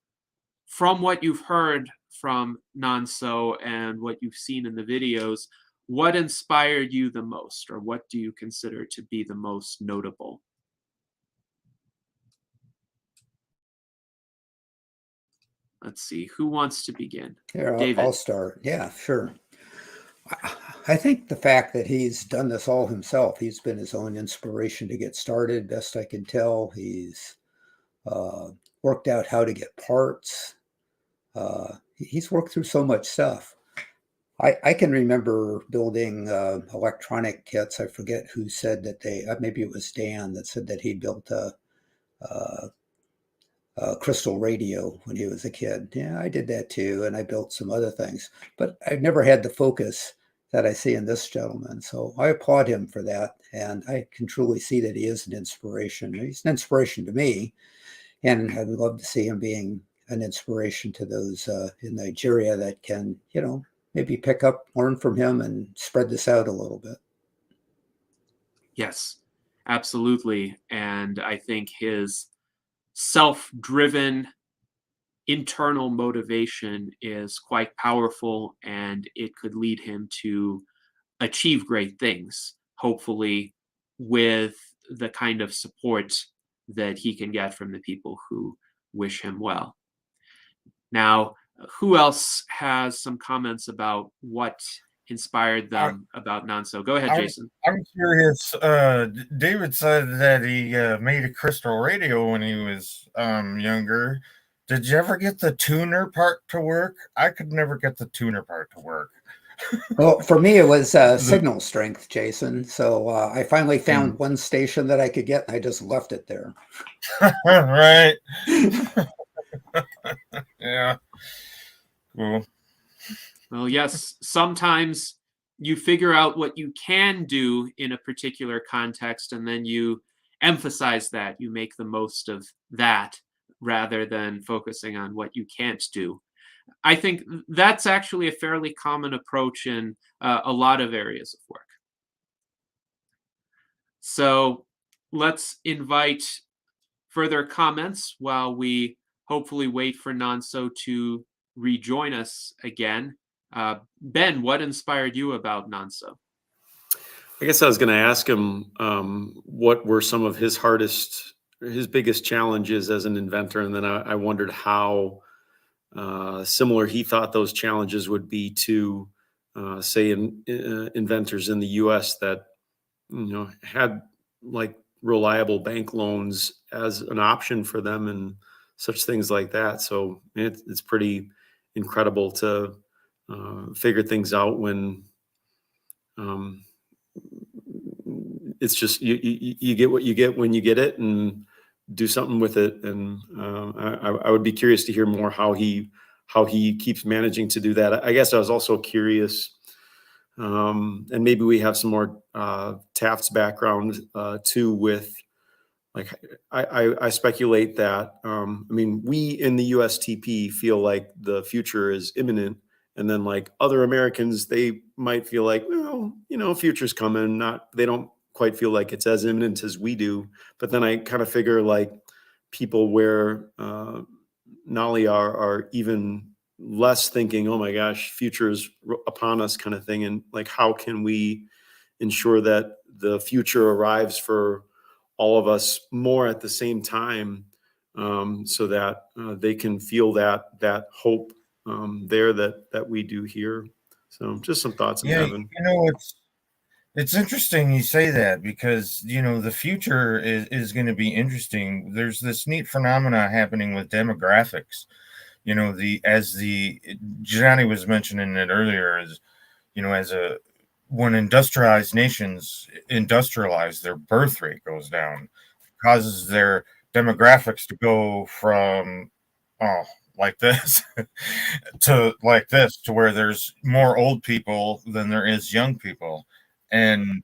from what you've heard from Nonso and what you've seen in the videos, what inspired you the most, or what do you consider to be the most notable? Let's see, who wants to begin? Here, David. I'll start. Yeah, sure. I think the fact that he's done this all himself, he's been his own inspiration to get started, best I can tell. He's worked out how to get parts. He's worked through so much stuff. I can remember building electronic kits. I forget who said that maybe it was Dan that said that he built a crystal radio when he was a kid. Yeah, I did that too. And I built some other things, but I've never had the focus that I see in this gentleman. So I applaud him for that. And I can truly see that he is an inspiration. He's an inspiration to me. And I would love to see him being an inspiration to those in Nigeria that can, maybe pick up, learn from him, and spread this out a little bit. Yes, absolutely. And I think his self-driven internal motivation is quite powerful, and it could lead him to achieve great things, hopefully with the kind of support that he can get from the people who wish him well. Now, who else has some comments about what inspired them about Nonso? Go ahead, Jason. I'm curious. David said that he made a crystal radio when he was younger. Did you ever get the tuner part to work? I could never get the tuner part to work. Well, for me, it was signal strength, Jason. So I finally found one station that I could get, and I just left it there. Right. Yeah. Cool. Well, yes, sometimes you figure out what you can do in a particular context, and then you emphasize that. You make the most of that rather than focusing on what you can't do. I think that's actually a fairly common approach in a lot of areas of work. So let's invite further comments while we hopefully wait for Nonso to rejoin us again. Ben, what inspired you about Nonso? I guess I was going to ask him what were some of his biggest challenges as an inventor, and then I wondered how similar he thought those challenges would be to, say, inventors in the U.S. that had like reliable bank loans as an option for them and such things like that. So it's pretty incredible to figure things out when it's just you get what you get when you get it and do something with it. And I would be curious to hear more how he keeps managing to do that. I guess I was also curious, and maybe we have some more Taft's background too with, like, I speculate that, I mean, we in the USTP feel like the future is imminent. And then like other Americans, they might feel like, well, future's coming. They don't quite feel like it's as imminent as we do. But then I kind of figure like people where Nolly are even less thinking, oh my gosh, future is upon us kind of thing. And like, how can we ensure that the future arrives for all of us more at the same time, so that they can feel that hope there that we do here. So just some thoughts I'm having. It's interesting you say that, because the future is going to be interesting. There's this neat phenomena happening with demographics. As Johnny was mentioning it earlier, when industrialized nations industrialize, their birth rate goes down, causes their demographics to go from like this to like this, to where there's more old people than there is young people. And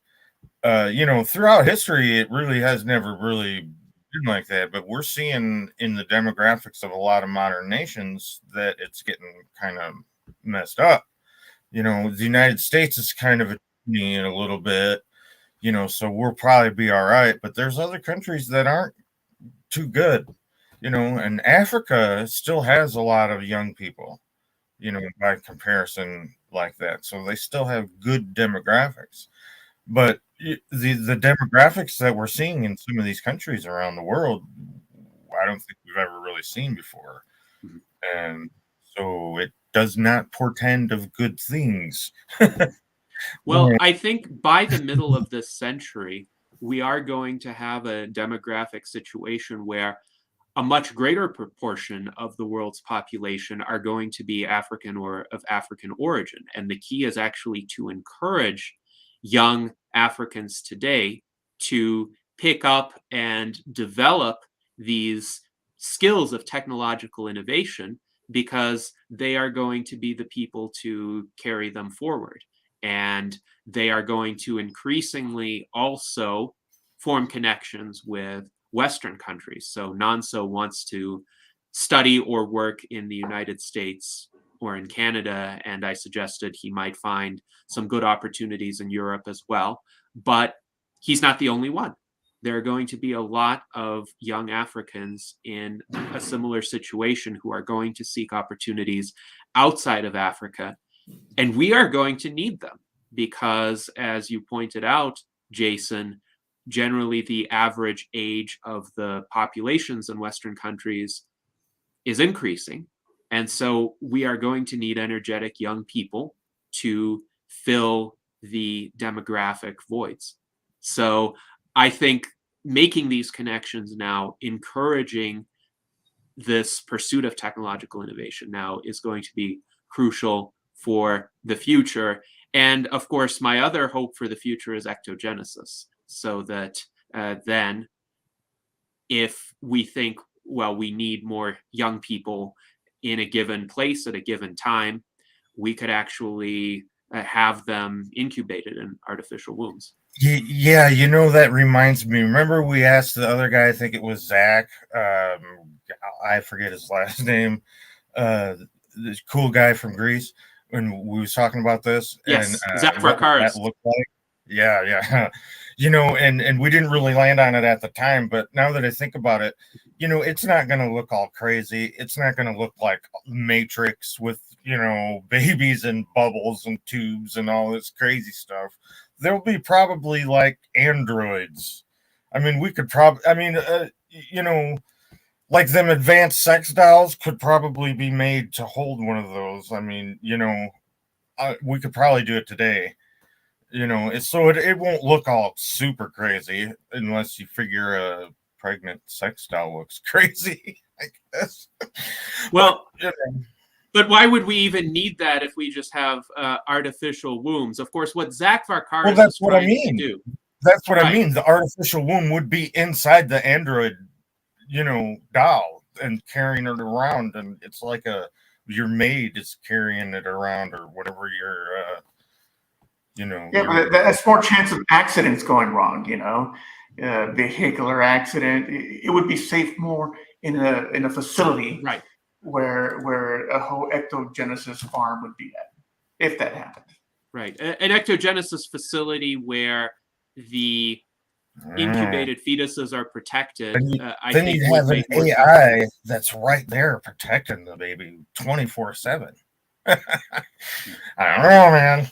throughout history, it really has never really been like that. But we're seeing in the demographics of a lot of modern nations that it's getting kind of messed up. The United States is kind of a little bit, so we'll probably be all right. But there's other countries that aren't too good, and Africa still has a lot of young people, by comparison like that. So they still have good demographics. But the demographics that we're seeing in some of these countries around the world, I don't think we've ever really seen before. And so it does not portend of good things. Well, I think by the middle of this century, we are going to have a demographic situation where a much greater proportion of the world's population are going to be African or of African origin. And the key is actually to encourage young Africans today to pick up and develop these skills of technological innovation, because they are going to be the people to carry them forward. And they are going to increasingly also form connections with Western countries. So Nonso wants to study or work in the United States or in Canada, and I suggested he might find some good opportunities in Europe as well. But he's not the only one. there are going to be a lot of young Africans in a similar situation who are going to seek opportunities outside of Africa. And we are going to need them because, as you pointed out, Jason, generally the average age of the populations in Western countries is increasing. And so we are going to need energetic young people to fill the demographic voids. So I think making these connections now, encouraging this pursuit of technological innovation now is going to be crucial for the future. And of course, my other hope for the future is ectogenesis, so that then if we think, well, we need more young people in a given place at a given time, we could actually have them incubated in artificial wombs. Yeah, you know, that reminds me. Remember, we asked the other guy, I think it was Zach. I forget his last name. This cool guy from Greece, when we was talking about this. Yes, and Zach what Varkaris. that looked like. Yeah. You know, and we didn't really land on it at the time, but now that I think about it, you know, it's not going to look all crazy. It's not going to look like Matrix with, you know, babies and bubbles and tubes and all this crazy stuff. There'll be probably like androids. I mean, we could probably, you know, like them advanced sex dolls could probably be made to hold one of those. I mean, you know, we could probably do it today. You know, it won't look all super crazy unless you figure a pregnant sex doll looks crazy, I guess. Well, but, you know. But why would we even need that if we just have artificial wombs? Of course, what Zach Varkaris is trying to do. That's what I mean. The artificial womb would be inside the android, you know, doll and carrying it around, and it's like your maid is carrying it around or whatever your you know. Yeah, but that's more chance of accidents going wrong, you know, vehicular accident. It would be safe more in a facility, right, where a whole ectogenesis farm would be at, if that happened. Right, an ectogenesis facility where the incubated fetuses are protected. Then you'd have an AI that's right there protecting the baby 24/7. I don't know, man.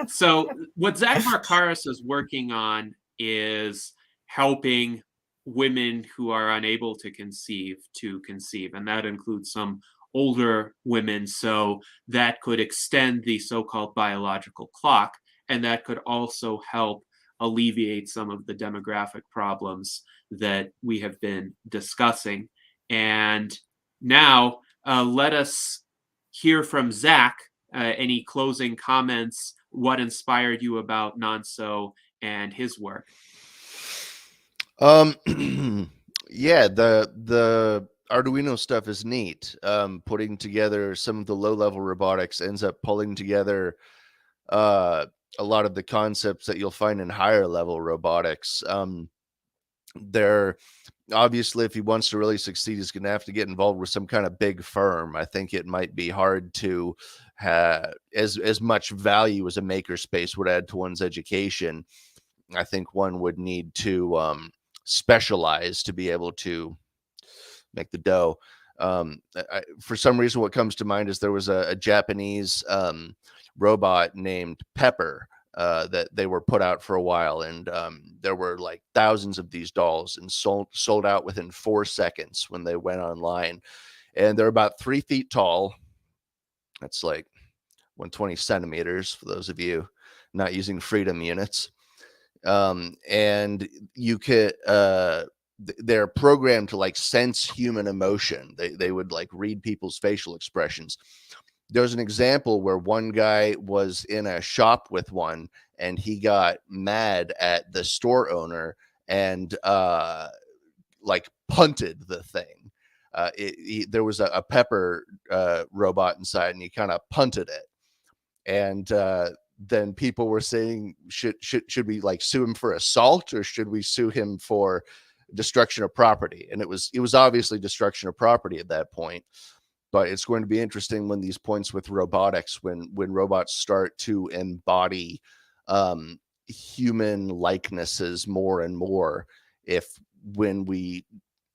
So what Zach Varkaris is working on is helping women who are unable to conceive, and that includes some older women. So that could extend the so-called biological clock, and that could also help alleviate some of the demographic problems that we have been discussing. And now let us hear from Zach. Any closing comments? What inspired you about Nonso and his work? Yeah, the Arduino stuff is neat. Putting together some of the low-level robotics ends up pulling together a lot of the concepts that you'll find in higher level robotics. There, obviously, if he wants to really succeed, he's going to have to get involved with some kind of big firm. I think it might be hard to have as much value as a makerspace would add to one's education. I think one would need to specialize to be able to make the dough. For some reason, what comes to mind is there was a Japanese robot named Pepper that they were put out for a while, and there were like thousands of these dolls and sold out within 4 seconds when they went online. And they're about 3 feet tall. That's like 120 centimeters for those of you not using freedom units. And you could they're programmed to like sense human emotion. They would like read people's facial expressions. There's an example where one guy was in a shop with one, and he got mad at the store owner and like punted the thing. There was a Pepper robot inside, and he kind of punted it. And then people were saying, should we like sue him for assault, or should we sue him for destruction of property? And it was obviously destruction of property at that point. But it's going to be interesting when these points with robotics, when robots start to embody human likenesses more and more, when we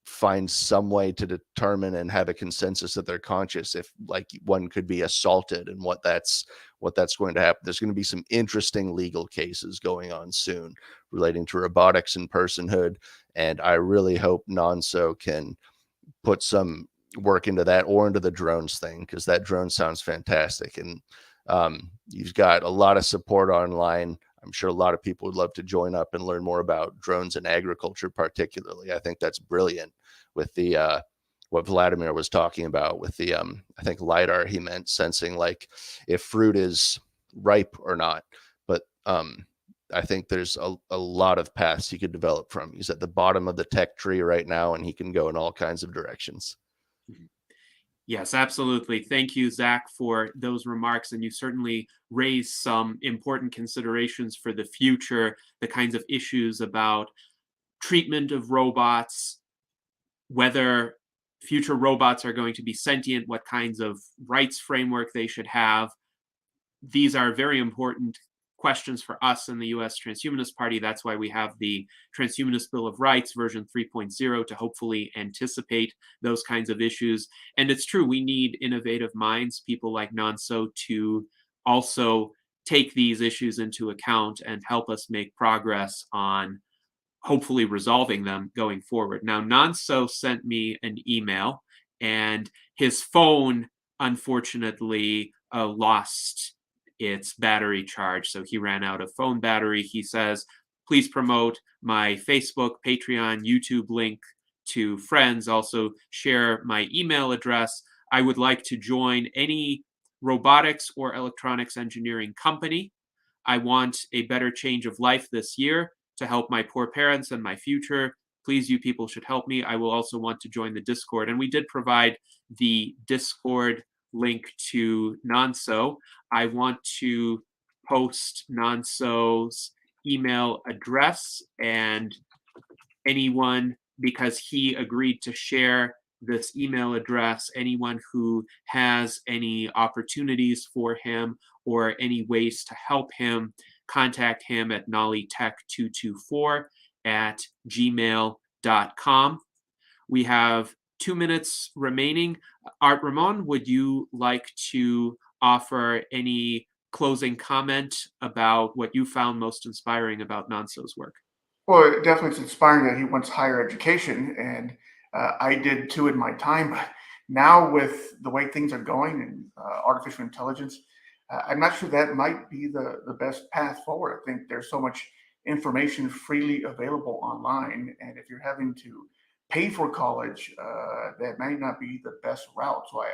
find some way to determine and have a consensus that they're conscious, if like one could be assaulted and what that's going to happen. There's going to be some interesting legal cases going on soon relating to robotics and personhood, and I really hope Nonso can put some work into that, or into the drones thing, because that drone sounds fantastic. And you've got a lot of support online. I'm sure a lot of people would love to join up and learn more about drones in agriculture, particularly. I think that's brilliant with the what Vladimir was talking about with the I think LiDAR, he meant sensing like if fruit is ripe or not. But I think there's a lot of paths he could develop from. He's at the bottom of the tech tree right now, and he can go in all kinds of directions. Yes, absolutely. Thank you, Zach, for those remarks. And you certainly raised some important considerations for the future, the kinds of issues about treatment of robots, whether future robots are going to be sentient, what kinds of rights framework they should have. These are very important questions for us in the U.S. Transhumanist Party. That's why we have the Transhumanist Bill of Rights version 3.0 to hopefully anticipate those kinds of issues. And it's true, we need innovative minds, people like Nonso, to also take these issues into account and help us make progress on hopefully resolving them going forward. Now, Nonso sent me an email, and his phone, unfortunately, lost its battery charge. So he ran out of phone battery. He says, please promote my Facebook, Patreon, YouTube link to friends. Also share my email address. I would like to join any robotics or electronics engineering company. I want a better change of life this year to help my poor parents and my future. Please, you people should help me. I will also want to join the Discord. And we did provide the Discord link to Nonso. I want to post Nonso's email address, and anyone, because he agreed to share this email address, anyone who has any opportunities for him or any ways to help him, contact him at nollytech224@gmail.com. We have 2 minutes remaining. Art Ramon, would you like to offer any closing comment about what you found most inspiring about Nonso's work? Well, definitely it's inspiring that he wants higher education, and I did too in my time. But now with the way things are going and artificial intelligence, I'm not sure that might be the best path forward. I think there's so much information freely available online, and if you're having to pay for college, that might not be the best route. So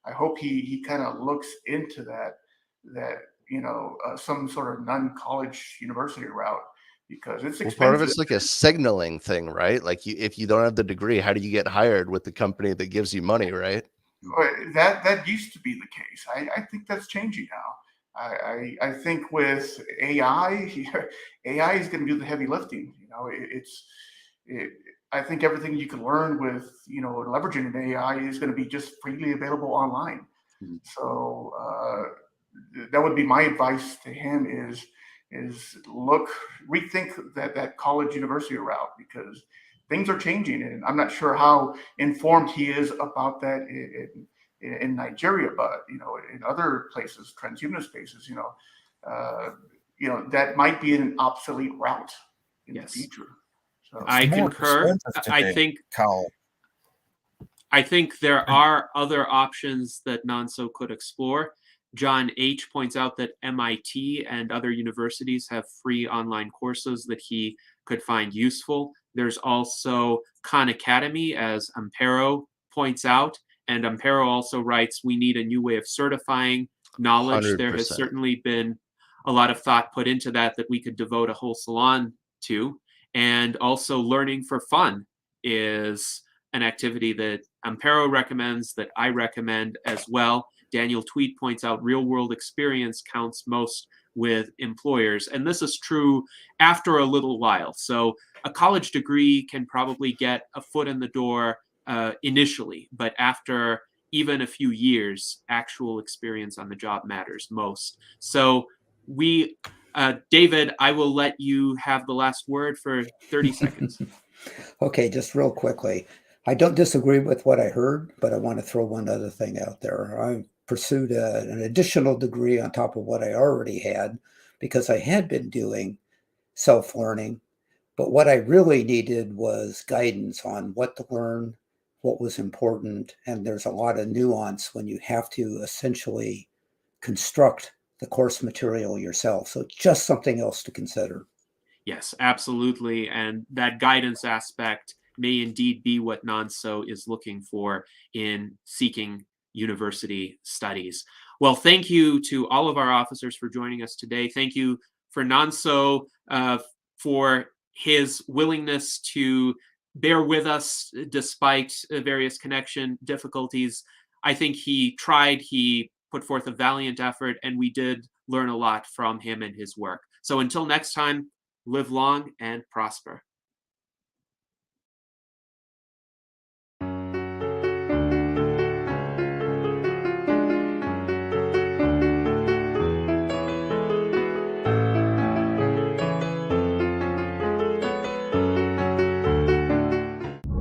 I hope he kind of looks into that some sort of non-college university route, because it's expensive. Well, part of it's like a signaling thing, right? Like if you don't have the degree, how do you get hired with the company that gives you money, right? That used to be the case. I think that's changing now. I think with AI, AI is going to do the heavy lifting. I think everything you can learn with leveraging an AI is going to be just freely available online. Mm-hmm. So that would be my advice to him: is rethink that college university route, because things are changing, and I'm not sure how informed he is about that in Nigeria, but in other places, transhumanist spaces, that might be an obsolete route in the future. So, I concur. I think there are other options that Nonso could explore. John H. points out that MIT and other universities have free online courses that he could find useful. There's also Khan Academy, as Ampero points out. And Ampero also writes, we need a new way of certifying knowledge. 100%. There has certainly been a lot of thought put into that we could devote a whole salon to. And also learning for fun is an activity that Ampero recommends, that I recommend as well. Daniel Tweed points out real-world experience counts most with employers. And this is true after a little while. So a college degree can probably get a foot in the door initially, but after even a few years, actual experience on the job matters most. So David, I will let you have the last word for 30 seconds. Okay, just real quickly. I don't disagree with what I heard, but I want to throw one other thing out there. I pursued an additional degree on top of what I already had because I had been doing self-learning, but what I really needed was guidance on what to learn, what was important, and there's a lot of nuance when you have to essentially construct the course material yourself. So just something else to consider. Yes, absolutely. And that guidance aspect may indeed be what Nonso is looking for in seeking university studies. Well, thank you to all of our officers for joining us today. Thank you for Nonso for his willingness to bear with us despite various connection difficulties. I think he tried, he put forth a valiant effort, and we did learn a lot from him and his work. So until next time, live long and prosper.